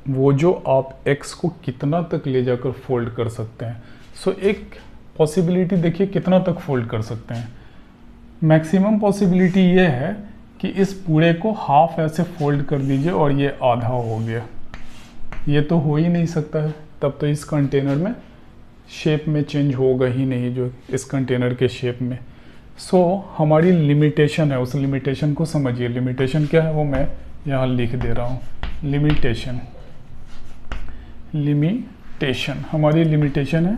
वो जो आप x को कितना तक ले जाकर फोल्ड कर सकते हैं। सो एक पॉसिबिलिटी देखिए कितना तक फोल्ड कर सकते हैं। मैक्सिमम पॉसिबिलिटी ये है कि इस पूरे को हाफ ऐसे फोल्ड कर दीजिए और ये आधा हो गया। ये तो हो ही नहीं सकता है, तब तो इस कंटेनर में शेप में चेंज होगा ही नहीं, जो इस कंटेनर के शेप में। सो हमारी लिमिटेशन है, उस लिमिटेशन को समझिए। लिमिटेशन क्या है वो मैं यहाँ लिख दे रहा हूँ। लिमिटेशन हमारी लिमिटेशन है,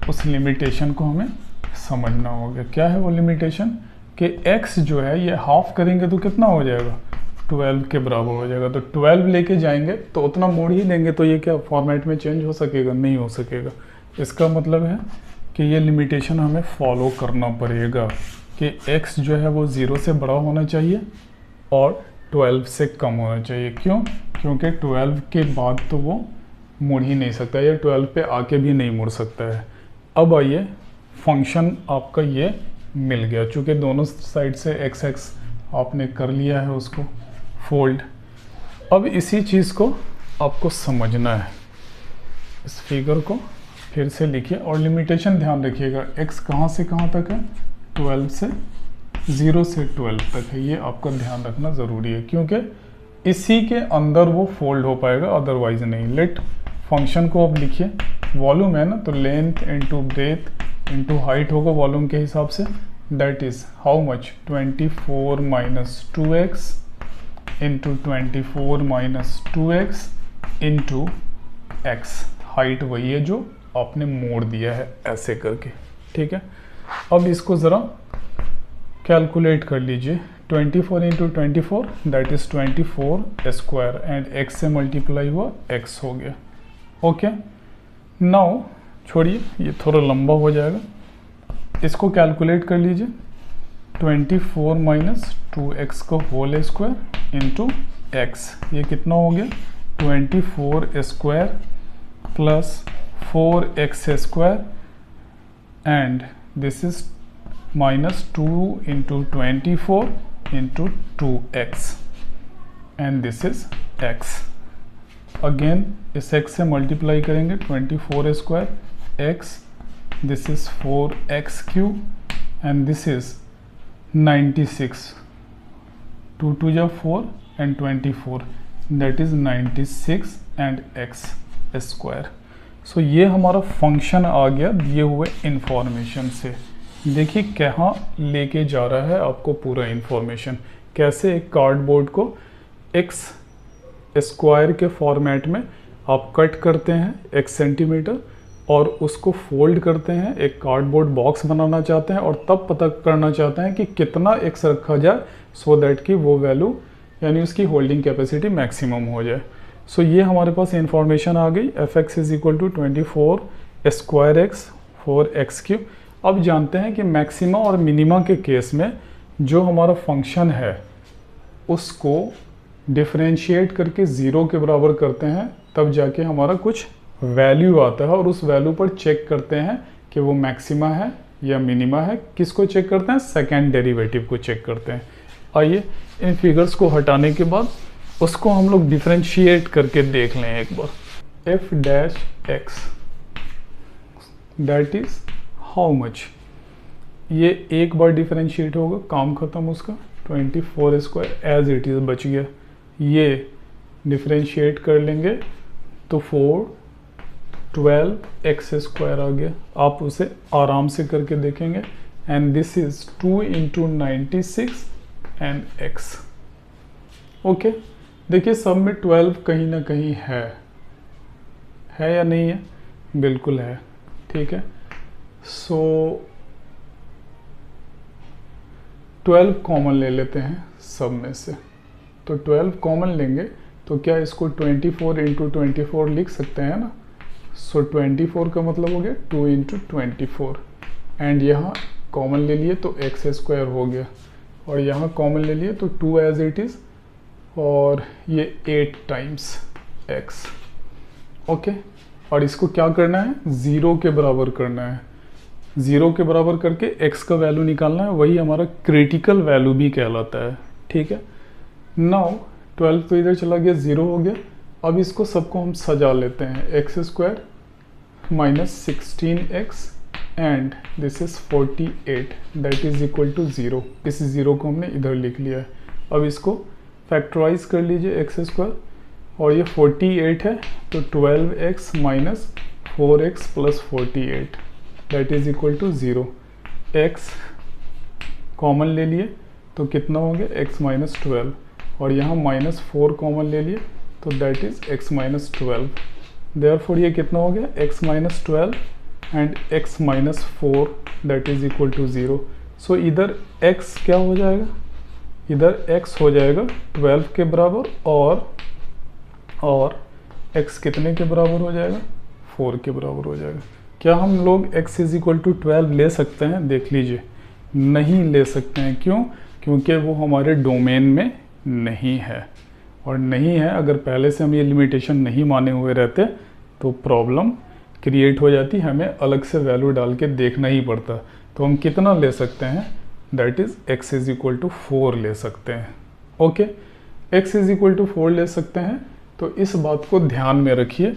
उस लिमिटेशन को हमें समझना होगा। क्या है वो लिमिटेशन? कि x जो है ये हाफ करेंगे तो कितना हो जाएगा, 12 के बराबर हो जाएगा। तो 12 लेके जाएंगे तो उतना मोड़ ही देंगे, तो ये क्या फॉर्मेट में चेंज हो सकेगा? नहीं हो सकेगा। इसका मतलब है कि ये लिमिटेशन हमें फॉलो करना पड़ेगा कि x जो है वो 0 से बड़ा होना चाहिए और 12 से कम होना चाहिए। क्यों? क्योंकि 12 के बाद तो वो मुड़ ही नहीं सकता, या 12 पे आके भी नहीं मुड़ सकता है। अब आइए, फंक्शन आपका ये मिल गया, चूँकि दोनों साइड से x आपने कर लिया है उसको फोल्ड। अब इसी चीज़ को आपको समझना है। इस फिगर को फिर से लिखिए और लिमिटेशन ध्यान रखिएगा। x कहाँ से कहाँ तक है? 12 से 0 से 12 तक है। ये आपका ध्यान रखना ज़रूरी है, क्योंकि इसी के अंदर वो फोल्ड हो पाएगा, अदरवाइज नहीं। लेट फंक्शन को अब लिखिए, वॉल्यूम है ना, तो length into breadth into height होगा वॉल्यूम के हिसाब से। That is how much 24 minus 2x into 24 minus 2x into x। Height वही है जो आपने मोड़ दिया है ऐसे करके, ठीक है। अब इसको ज़रा कैलकुलेट कर लीजिए। 24 into 24 that is 24 square and x से मल्टीप्लाई हुआ x हो गया। ओके, नाउ छोड़िए, ये थोड़ा लंबा हो जाएगा, इसको कैलकुलेट कर लीजिए। 24 माइनस 2x का होल स्क्वायर इंटू x, ये कितना हो गया 24 square plus 4x square and this is minus 2 into 24 into 2x and this is x। again इस x से मल्टीप्लाई करेंगे 24 square x, this is 4x cube and this is 96, 2 2 जा 4 and 24 that is 96 and x square. So ये हमारा function आ गया दिए हुए information से। देखिए कहाँ लेके जा रहा है आपको पूरा इंफॉर्मेशन, कैसे एक कार्डबोर्ड को एक्स स्क्वायर के फॉर्मेट में आप कट करते हैं 1 सेंटीमीटर और उसको फोल्ड करते हैं, एक कार्डबोर्ड बॉक्स बनाना चाहते हैं और तब पता करना चाहते हैं कि कितना एक्स रखा जाए सो दैट कि वो वैल्यू यानी उसकी होल्डिंग कैपेसिटी मैक्सिमम हो जाए। सो ये हमारे पास इंफॉर्मेशन आ गई, F x is equal to 24 square x 4x cube. अब जानते हैं कि मैक्सिमा और मिनिमा के केस में जो हमारा फंक्शन है उसको डिफरेंशिएट करके 0 के बराबर करते हैं, तब जाके हमारा कुछ वैल्यू आता है और उस वैल्यू पर चेक करते हैं कि वो मैक्सिमा है या मिनिमा है। किसको चेक करते हैं? सेकेंड डेरिवेटिव को चेक करते हैं। आइए इन फिगर्स को हटाने के बाद उसको हम लोग डिफरेंशिएट करके देख लें एक बार। F dash x that is how much, ये एक बार डिफरेंशिएट होगा, काम खत्म उसका। 24 स्क्वायर एज इट इज़ बच गया, ये डिफरेंशिएट कर लेंगे तो 4 12x स्क्वायर आ गया। आप उसे आराम से करके देखेंगे and this is 2 into 96 and x। Okay, देखिए सब में 12 कहीं ना कहीं है या नहीं है? बिल्कुल है, ठीक है। सो 12 कॉमन ले लेते हैं सब में से, तो 12 कॉमन लेंगे तो क्या इसको 24 इंटू 24 लिख सकते हैं ना। सो 24 का मतलब हो गया 2 इंटू 24 एंड यहाँ कॉमन ले लिए तो x स्क्वायर हो गया और यहाँ कॉमन ले लिए तो 2 एज इट इज़ और ये 8 टाइम्स x। ओके, और इसको क्या करना है? 0 के बराबर करना है। 0 के बराबर करके x का वैल्यू निकालना है, वही हमारा क्रिटिकल वैल्यू भी कहलाता है, ठीक है। नाउ 12 तो इधर चला गया, 0 हो गया। अब इसको सबको हम सजा लेते हैं, x square minus 16x and this is 48 that is equal to 0। इस 0 को हमने इधर लिख लिया है। अब इसको फैक्टराइज कर लीजिए एक्स स्क्वायर और ये 48 है तो 12x minus 4x plus 48 that is equal to 0। x common ले लिए तो कितना हो गया? x माइनस 12 और यहाँ माइनस 4 कॉमन ले लिए तो that is x minus 12। Therefore ये कितना हो गया? x minus 12 and x minus 4 that is equal to 0। So इधर x क्या हो जाएगा? इधर x हो जाएगा 12 के बराबर और x कितने के बराबर हो जाएगा? 4 के बराबर हो जाएगा। क्या हम लोग x इज इक्वल टू 12 ले सकते हैं? देख लीजिए, नहीं ले सकते हैं। क्यों? क्योंकि वो हमारे डोमेन में नहीं है, और नहीं है अगर पहले से हम ये लिमिटेशन नहीं माने हुए रहते तो प्रॉब्लम क्रिएट हो जाती, हमें अलग से वैल्यू डाल के देखना ही पड़ता। तो हम कितना ले सकते हैं? That is x is equal to 4 ले सकते हैं। Okay, x is equal to 4 ले सकते हैं। तो इस बात को ध्यान में रखिए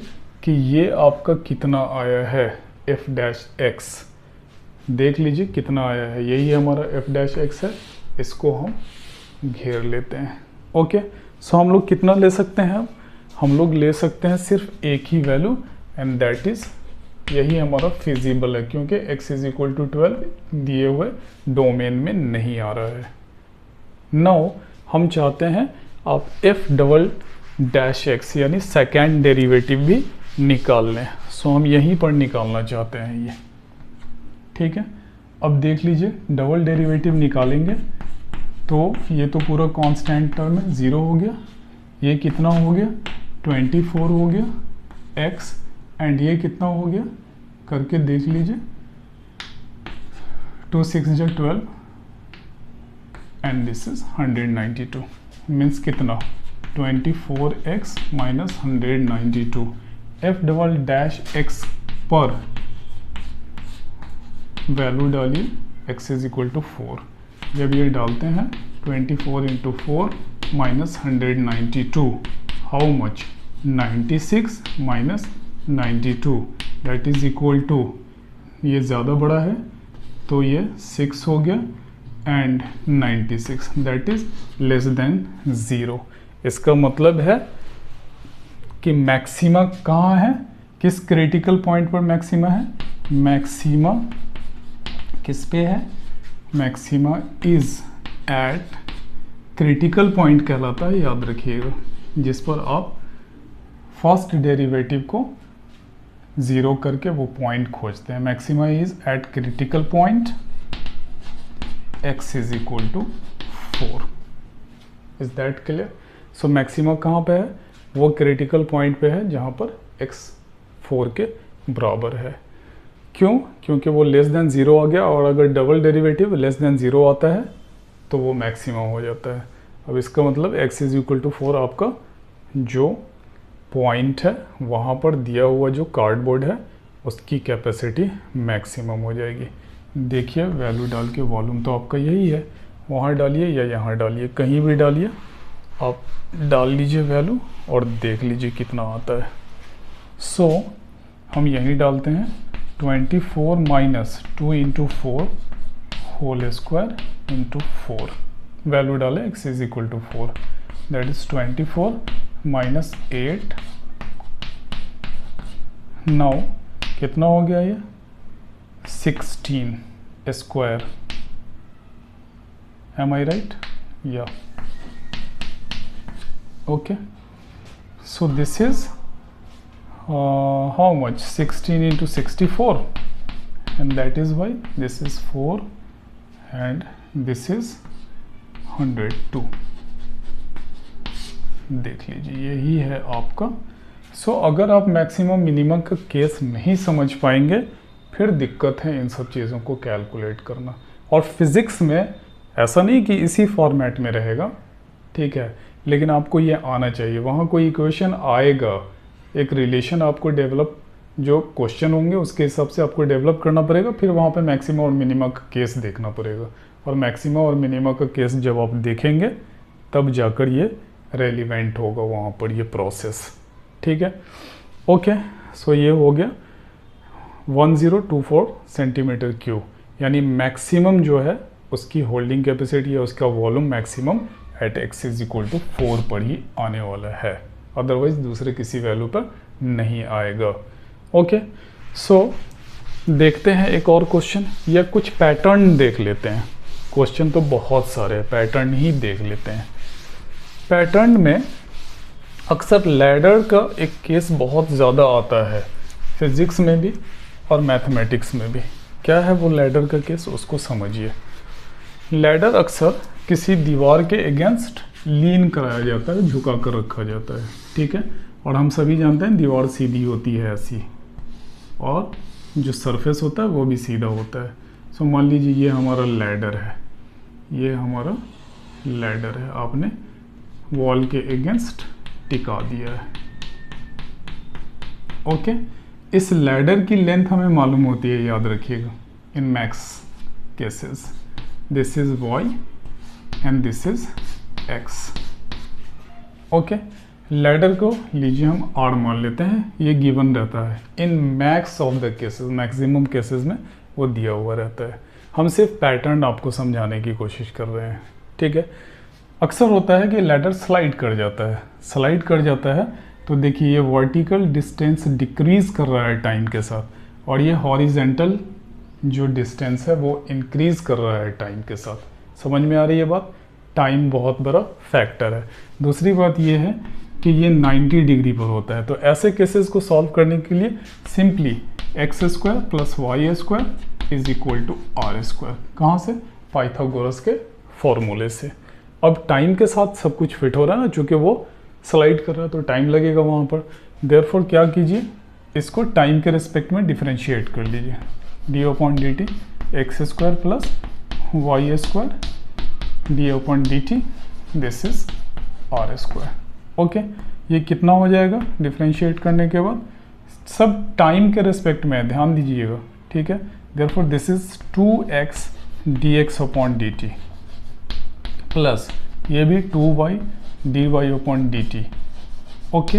कि ये आपका कितना आया है f डैश x। देख लीजिए कितना आया है, यही हमारा f डैश x है। इसको हम घेर लेते हैं। ओके, सो हम लोग कितना ले सकते हैं? हम लोग ले सकते हैं सिर्फ एक ही वैल्यू एंड दैट इज यही हमारा फिजिबल है, क्योंकि x इज इक्वल टू 12 दिए हुए डोमेन में नहीं आ रहा है। नाउ हम चाहते हैं आप f डबल डैश x यानी सेकेंड डेरिवेटिव भी निकाल लें। सो हम यहीं पर निकालना चाहते हैं ये, ठीक है। अब देख लीजिए, डबल डेरिवेटिव निकालेंगे तो ये तो पूरा कांस्टेंट टर्म है, 0 हो गया। ये कितना हो गया, 24 हो गया x, एंड ये कितना हो गया करके देख लीजिए, 2 6 जा 12 एंड दिस इज 192 मीन्स कितना 24x minus 192। f double dash x पर वैल्यू डालिए, x इज इक्वल टू 4। जब ये डालते हैं 24 into 4 minus 192, how much 96 minus 92 that is equal to, ये ज़्यादा बड़ा है तो ये 6 हो गया and 96 that is less than 0। इसका मतलब है कि मैक्सिमा कहाँ है, किस क्रिटिकल पॉइंट पर मैक्सिमा है, मैक्सिमा किस पे है, maxima is at critical point कहलाता है, याद रखिएगा, जिस पर आप फर्स्ट डेरिवेटिव को 0 करके वो पॉइंट खोजते हैं। Maxima is at critical point x is equal to 4। Is that clear? So maxima कहाँ पे है, वो क्रिटिकल पॉइंट पे है जहाँ पर x 4 के बराबर है। क्यों? क्योंकि वो लेस देन 0 आ गया, और अगर डबल डेरिवेटिव लेस देन 0 आता है तो वो मैक्सिमा हो जाता है। अब इसका मतलब x इज इक्वल टू 4 आपका जो पॉइंट है वहाँ पर दिया हुआ जो कार्डबोर्ड है उसकी कैपेसिटी मैक्सिमम हो जाएगी। देखिए वैल्यू डाल के, वॉल्यूम तो आपका यही है, वहाँ डालिए या यहाँ डालिए, कहीं भी डालिए, आप डाल लीजिए वैल्यू और देख लीजिए कितना आता है। सो हम यहीं डालते हैं 24 minus 2 into 4 whole square into 4, value डालें x is equal to 4 that is 24 minus 8। Now कितना हो गया ये 16 स्क्वायर, एम आई राइट? या okay, so this is how much 16 into 64 and that is why this is 4 and this is 102। देख लीजिए यही है आपका। सो अगर आप मैक्सिमम मिनिमम का केस नहीं समझ पाएंगे फिर दिक्कत है इन सब चीज़ों को कैलकुलेट करना। और फिज़िक्स में ऐसा नहीं कि इसी फॉर्मेट में रहेगा, ठीक है, लेकिन आपको ये आना चाहिए। वहाँ कोई इक्वेशन आएगा, एक रिलेशन आपको डेवलप, जो क्वेश्चन होंगे उसके हिसाब से आपको डेवलप करना पड़ेगा, फिर वहाँ पे मैक्सिमा और मिनिमा का केस देखना पड़ेगा। और मैक्सिमा और मिनिमा का केस जब आप देखेंगे तब जाकर ये रेलिवेंट होगा वहाँ पर ये प्रोसेस, ठीक है। ओके, सो ये हो गया 1024 सेंटीमीटर क्यूब, यानी मैक्सिमम जो है उसकी होल्डिंग कैपेसिटी या उसका volume maximum at x is equal to 4 पर ही आने वाला है, अदरवाइज दूसरे किसी वैल्यू पर नहीं आएगा। ओके, सो देखते हैं एक और क्वेश्चन या कुछ पैटर्न देख लेते हैं। क्वेश्चन तो बहुत सारे हैं, पैटर्न ही देख लेते हैं। पैटर्न में अक्सर लैडर का एक केस बहुत ज़्यादा आता है, फिजिक्स में भी और मैथमेटिक्स में भी। क्या है वो लैडर का केस, उसको समझिए। लैडर अक्सर किसी दीवार के अगेंस्ट लीन कराया जाता है, झुका कर रखा जाता है, ठीक है। और हम सभी जानते हैं दीवार सीधी होती है ऐसी, और जो सरफेस होता है वो भी सीधा होता है। सो मान लीजिए ये हमारा लैडर है, ये हमारा लैडर है, आपने वॉल के अगेंस्ट टिका दिया है। ओके, इस लैडर की लेंथ हमें मालूम होती है, याद रखिएगा, in max cases this is y and this is x। Okay, ladder को लीजिए हम r मान लेते हैं, ये गिवन रहता है in max of the cases, maximum cases में वो दिया हुआ रहता है। हम सिर्फ पैटर्न आपको समझाने की कोशिश कर रहे हैं, ठीक है। अक्सर होता है कि लैडर स्लाइड कर जाता है, स्लाइड कर जाता है तो देखिए ये वर्टिकल डिस्टेंस डिक्रीज कर रहा है टाइम के साथ, और ये हॉरिजेंटल जो डिस्टेंस है वो इंक्रीज कर रहा है टाइम के साथ। समझ में आ रही है बात? टाइम बहुत बड़ा फैक्टर है। दूसरी बात ये है कि ये 90 डिग्री पर होता है। तो ऐसे केसेस को सॉल्व करने के लिए simply x square plus y square is equal to r square. कहाँ से? पाइथागोरस के फॉर्मूले से। अब टाइम के साथ सब कुछ फिट हो रहा है ना, चूँकि वो स्लाइड कर रहा है तो टाइम लगेगा वहाँ पर। देयरफॉर क्या कीजिए, इसको टाइम के रिस्पेक्ट में डिफरेंशिएट कर लीजिए। D upon d t x square plus y square d upon d t, this is r square. Okay, ये कितना हो जाएगा डिफरेंशिएट करने के बाद? सब टाइम के रिस्पेक्ट में, ध्यान दीजिएगा, ठीक है। Therefore this is 2x dx upon d t plus ये भी 2y dy upon d t. Okay,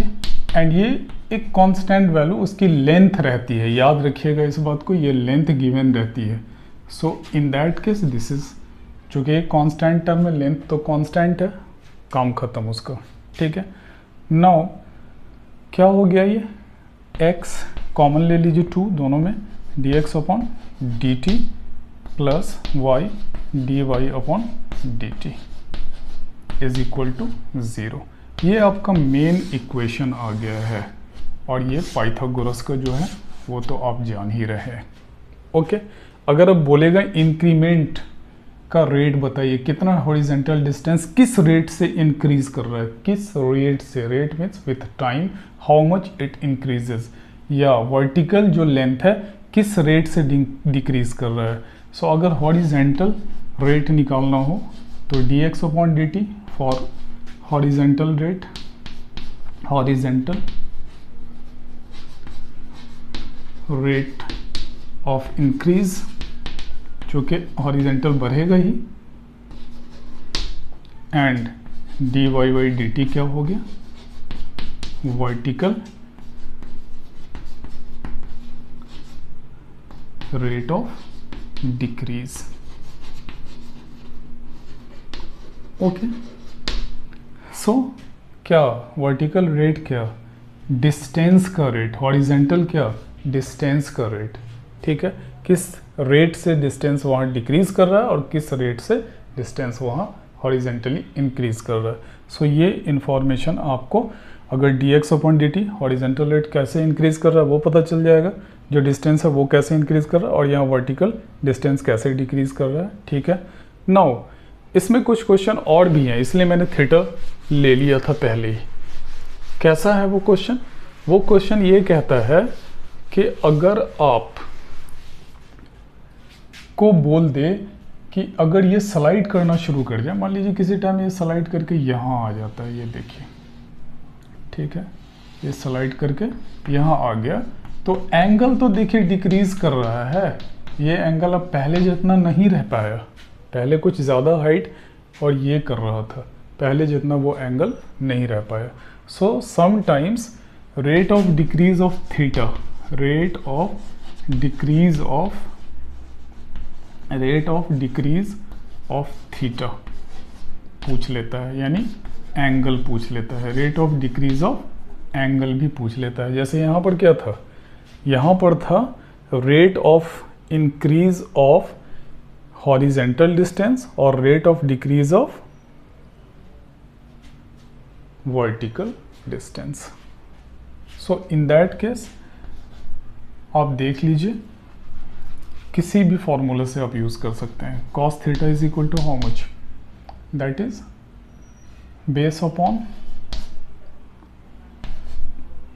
and ये एक कांस्टेंट वैल्यू उसकी लेंथ रहती है, याद रखिएगा इस बात को, ये लेंथ गिवन रहती है। So in that case this is, चूँकि एक कांस्टेंट टर्म है, लेंथ तो कांस्टेंट है, काम खत्म उसका, ठीक है। नाउ क्या हो गया, ये x कॉमन ले लीजिए 2 दोनों में, dx upon d t plus y d y upon d t is equal to 0। ये आपका मेन इक्वेशन आ गया है, और ये पाइथागोरस का जो है वो तो आप जान ही रहे हैं। ओके, अगर अब बोलेगा इंक्रीमेंट का रेट बताइए, कितना हॉरिजेंटल डिस्टेंस किस रेट से इंक्रीज कर रहा है, किस रेट से, rate means with time how much it increases, या वर्टिकल जो लेंथ है किस रेट से डिक्रीज कर रहा है। सो अगर हॉरिजेंटल रेट निकालना हो तो dx upon d t for horizontal rate, horizontal rate of increase, चूँकि हॉरिजेंटल बढ़ेगा ही, and d y by d t क्या हो गया, vertical rate of decrease. Okay, so क्या वर्टिकल रेट, क्या डिस्टेंस का रेट, हॉरिजेंटल क्या डिस्टेंस का रेट, ठीक है, किस रेट से डिस्टेंस वहाँ डिक्रीज कर रहा है और किस रेट से डिस्टेंस वहाँ हॉरिजेंटली इंक्रीज कर रहा है। सो ये इंफॉर्मेशन आपको अगर dx upon d T horizontal rate कैसे इंक्रीज कर रहा है वो पता चल जाएगा, जो डिस्टेंस है वो कैसे इंक्रीज कर रहा है, और यहाँ वर्टिकल डिस्टेंस कैसे डिक्रीज कर रहा है, ठीक है। नाउ इसमें कुछ क्वेश्चन और भी हैं, इसलिए मैंने थीटा ले लिया था पहले ही। कैसा है वो क्वेश्चन? वो क्वेश्चन ये कहता है कि अगर आप को बोल दे कि अगर ये स्लाइड करना शुरू कर जाए, मान लीजिए किसी टाइम ये स्लाइड करके यहाँ आ जाता है, ये देखिए, ठीक है, ये स्लाइड करके यहाँ आ गया, तो एंगल तो देखिए डिक्रीज कर रहा है, ये एंगल अब पहले जितना नहीं रह पाया, पहले कुछ ज़्यादा हाइट और ये कर रहा था, पहले जितना वो एंगल नहीं रह पाया। So sometimes rate of decrease of theta, rate of decrease of theta पूछ लेता है, यानी एंगल पूछ लेता है, rate of decrease of angle भी पूछ लेता है। जैसे यहाँ पर क्या था, यहाँ पर था rate of increase of horizontal distance और rate of decrease of vertical distance. So in that case आप देख लीजिए, किसी भी फॉर्मूले से आप यूज कर सकते हैं। Cos theta is equal to how much, that is base upon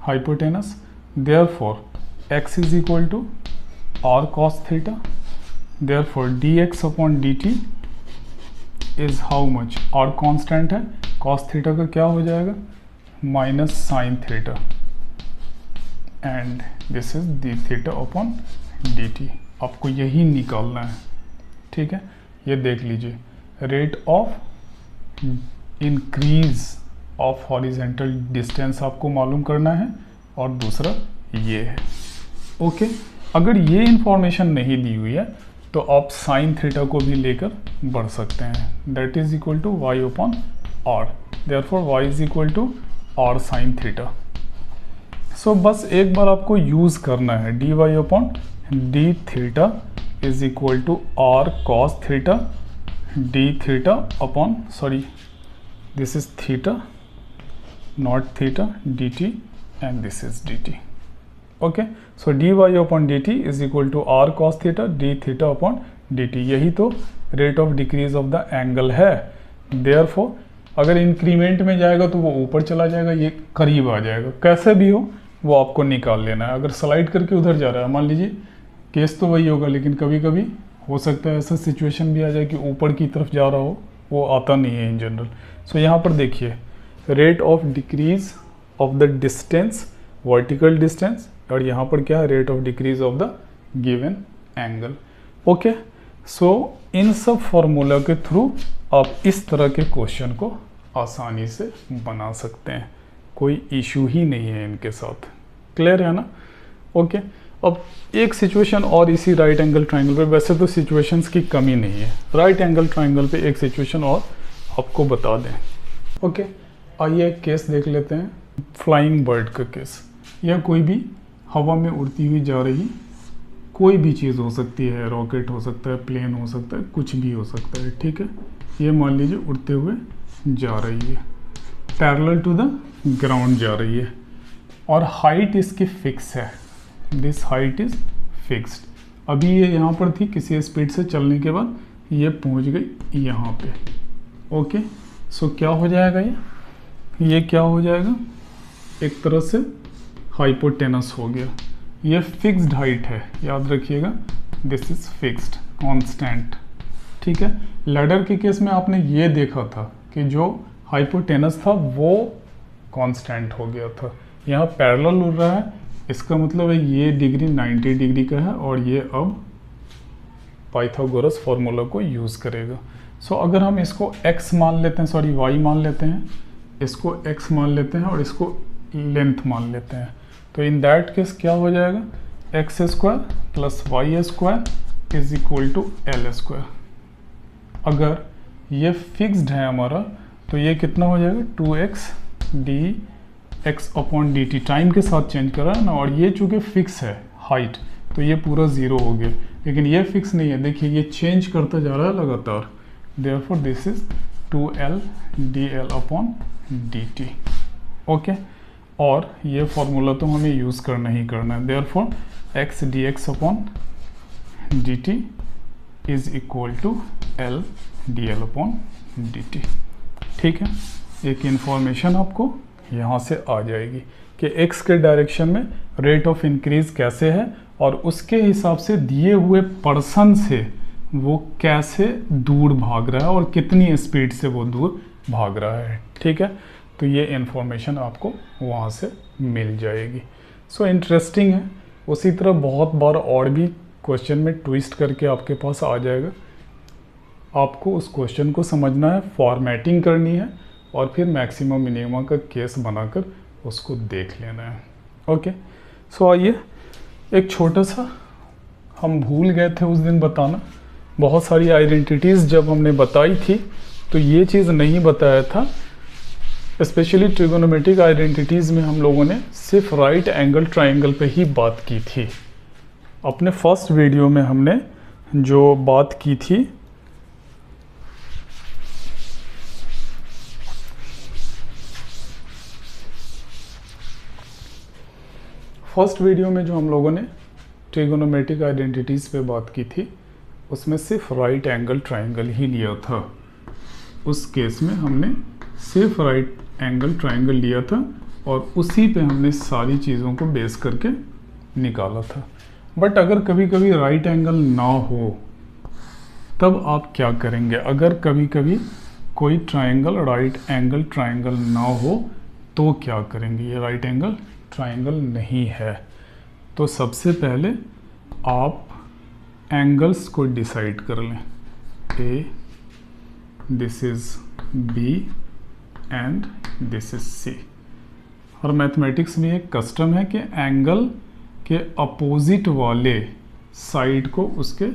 hypotenuse, therefore x is equal to r cos theta, therefore dx upon dt is how much, r constant है, cos theta का क्या हो जाएगा minus sin theta, and this is d theta upon dt। आपको यही निकालना है, ठीक है। ये देख लीजिए, rate of increase of horizontal distance आपको मालूम करना है, और दूसरा ये है। ओके, अगर ये इंफॉर्मेशन नहीं दी हुई है तो आप साइन थीटा को भी लेकर बढ़ सकते हैं, that is equal to y upon r, therefore y is equal to r sine theta. So बस एक बार आपको यूज़ करना है, dy upon d theta is equal to r cos theta d theta upon, sorry this is theta not theta d t and this is d t. Okay, so dy upon d t is equal to r cos theta d theta upon d T. यही तो rate of decrease of the angle है। Therefore अगर increment में जाएगा तो वो ऊपर चला जाएगा, ये करीब आ जाएगा, कैसे भी हो वो आपको निकाल लेना है। अगर स्लाइड करके उधर जा रहा है, मान लीजिए केस तो वही होगा, लेकिन कभी कभी हो सकता है ऐसा सिचुएशन भी आ जाए कि ऊपर की तरफ जा रहा हो, वो आता नहीं है इन जनरल। सो यहाँ पर देखिए rate of decrease of the distance, vertical distance, और यहाँ पर क्या है, rate of decrease of the given angle. Okay, so इन सब फॉर्मूला के थ्रू आप इस तरह के क्वेश्चन को आसानी से बना सकते हैं, कोई इशू ही नहीं है इनके साथ। क्लियर है ना? ओके, अब एक सिचुएशन और इसी राइट एंगल ट्राइंगल पे, वैसे तो सिचुएशंस की कमी नहीं है, राइट एंगल ट्राइंगल पे एक सिचुएशन और आपको बता दें। ओके, आइए एक केस देख लेते हैं, फ्लाइंग बर्ड का केस, या कोई भी हवा में उड़ती हुई जा रही कोई भी चीज़ हो सकती है, रॉकेट हो सकता है, प्लेन हो सकता है, कुछ भी हो सकता है। ठीक है, ये मान लीजिए उड़ते हुए जा रही है, पैरेलल टू द ग्राउंड जा रही है, और हाइट इसकी फिक्स है, दिस हाइट इज फिक्स्ड। अभी ये यहाँ पर थी, किसी स्पीड से चलने के बाद ये पहुँच गई यहाँ पे। ओके, सो क्या हो जाएगा, ये क्या हो जाएगा, एक तरह से हाइपोटेनस हो गया। ये फिक्स्ड हाइट है, याद रखिएगा, दिस इज फिक्स्ड कांस्टेंट। ठीक है, लैडर के केस में आपने ये देखा था कि जो हाइपोटेनस था वो कांस्टेंट हो गया था, यहाँ पैरेलल उड़ रहा है, इसका मतलब है ये डिग्री 90 डिग्री का है, और ये अब पाइथागोरस फॉर्मूला को यूज़ करेगा। सो अगर हम इसको x मान लेते हैं, सॉरी y मान लेते हैं, इसको x मान लेते हैं और इसको लेंथ मान लेते हैं, तो इन दैट केस क्या हो जाएगा, x square plus y square is equal to l square. अगर ये फिक्स्ड है हमारा तो ये कितना हो जाएगा, 2x D x upon d T, time के साथ चेंज कर रहा है ना, और ये चूँकि फिक्स है हाइट तो ये पूरा ज़ीरो हो गया, लेकिन ये फिक्स नहीं है, देखिए ये चेंज करता जा रहा है लगातार। Therefore this is 2l dl upon d t. Okay, और ये फॉर्मूला तो हमें यूज़ करना ही करना है। Therefore x dx upon d t is equal to l dl upon d t. ठीक है, एक इंफॉर्मेशन आपको यहाँ से आ जाएगी कि x के डायरेक्शन में रेट ऑफ इंक्रीज कैसे है, और उसके हिसाब से दिए हुए पर्सन से वो कैसे दूर भाग रहा है और कितनी स्पीड से वो दूर भाग रहा है। ठीक है, तो ये इन्फॉर्मेशन आपको वहाँ से मिल जाएगी। सो इंटरेस्टिंग है। उसी तरह बहुत बार और भी क्वेश्चन में ट्विस्ट करके आपके पास आ जाएगा, आपको उस क्वेश्चन को समझना है, फॉर्मेटिंग करनी है, और फिर मैक्सिमम मिनिमम का केस बनाकर उसको देख लेना है। ओके, सो आइए एक छोटा सा, हम भूल गए थे उस दिन बताना, बहुत सारी आइडेंटिटीज़ जब हमने बताई थी तो ये चीज़ नहीं बताया था, स्पेशली ट्रिगोनोमेट्रिक आइडेंटिटीज़ में हम लोगों ने सिर्फ राइट एंगल ट्राइंगल पे ही बात की थी। अपने फर्स्ट वीडियो में हमने जो बात की थी जो हम लोगों ने ट्रिगोनोमेट्रिक आइडेंटिटीज़ पे बात की थी, उसमें सिर्फ राइट एंगल ट्राइंगल ही लिया था। उस केस में हमने सिर्फ राइट एंगल ट्राइंगल लिया था और उसी पे हमने सारी चीज़ों को बेस करके निकाला था। बट अगर कभी कभी राइट एंगल ना हो तब आप क्या करेंगे, अगर कभी कभी कोई ट्राइंगल राइट एंगल ट्राइंगल ना हो तो क्या करेंगे, ये राइट एंगल ट्राइंगल नहीं है, तो सबसे पहले आप एंगल्स को डिसाइड कर लें, A, this is B and this is C. और मैथमेटिक्स में एक कस्टम है कि एंगल के अपोजिट वाले साइड को उसके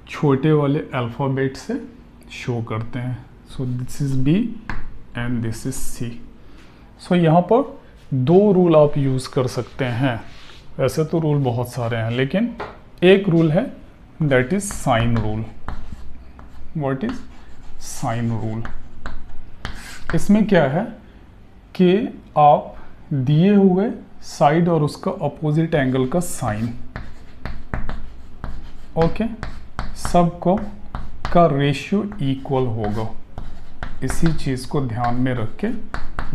छोटे वाले अल्फ़ाबेट से शो करते हैं। So this is B and this is C. So यहाँ पर दो रूल आप यूज़ कर सकते हैं। वैसे तो रूल बहुत सारे हैं, लेकिन एक रूल है, that is sine rule. What is sine rule? इसमें क्या है कि आप दिए हुए साइड और उसका अपोजिट एंगल का साइन, ओके, सबको का रेशियो इक्वल होगा। इसी चीज़ को ध्यान में रख के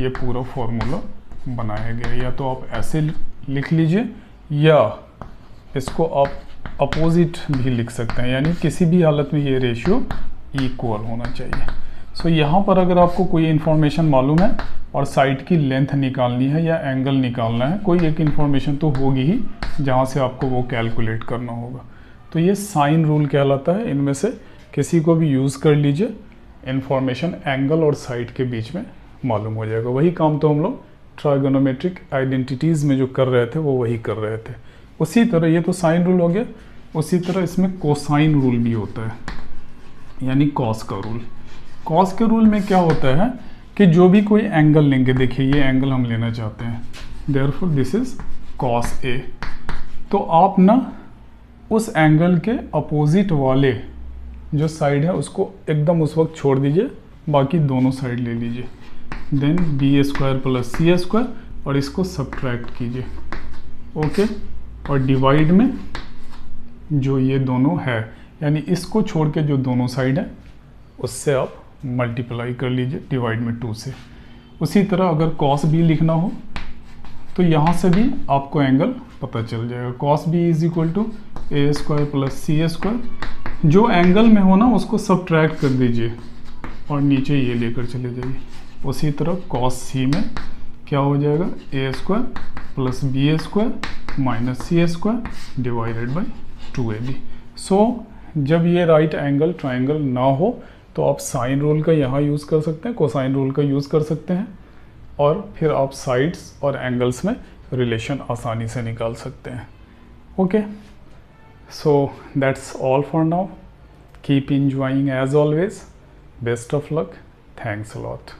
ये पूरा फॉर्मूला बनाया गया। या तो आप ऐसे लिख लीजिए या इसको आप अपोजिट भी लिख सकते हैं, यानी किसी भी हालत में ये रेशियो इक्वल होना चाहिए। सो यहाँ पर अगर आपको कोई इन्फॉर्मेशन मालूम है और साइड की लेंथ निकालनी है या एंगल निकालना है, कोई एक इन्फॉर्मेशन तो होगी ही जहाँ से आपको वो कैलकुलेट करना होगा, तो ये साइन रूल कहलाता है। इनमें से किसी को भी यूज़ कर लीजिए, इन्फॉर्मेशन एंगल और साइड के बीच में मालूम हो जाएगा। वही काम तो हम लोग ट्राइगोनोमेट्रिक आइडेंटिटीज़ में जो कर रहे थे वो वही कर रहे थे। उसी तरह ये तो साइन रूल हो गया, उसी तरह इसमें कोसाइन रूल भी होता है, यानी कॉस का रूल। कॉस के रूल में क्या होता है कि जो भी कोई एंगल लेंगे, देखिए ये एंगल हम लेना चाहते हैं, therefore this is cos A, तो आप ना उस एंगल के अपोजिट वाले जो साइड है उसको एकदम उस वक्त छोड़ दीजिए, बाकी दोनों साइड ले लीजिए, then B square plus c square, और इसको सब्ट्रैक्ट कीजिए, ओके, और डिवाइड में जो ये दोनों है, यानी इसको छोड़ के जो दोनों साइड है उससे आप मल्टीप्लाई कर लीजिए डिवाइड में 2 से। उसी तरह अगर कॉस बी लिखना हो तो यहाँ से भी आपको एंगल पता चल जाएगा। Cos b is equal to a square plus c square, जो एंगल में हो ना उसको सब्ट्रैक्ट कर दीजिए और नीचे ये लेकर चले जाइए। उसी तरह कॉस सी में क्या हो जाएगा, A square plus B square minus C square divided by 2ab। So जब ये राइट एंगल ट्राइंगल ना हो तो आप साइन रूल का यहाँ यूज़ कर सकते हैं, कोसाइन रूल का यूज़ कर सकते हैं, और फिर आप साइड्स और एंगल्स में रिलेशन आसानी से निकाल सकते हैं। Okay, so that's all for now. Keep enjoying as always. Best of luck. Thanks a lot.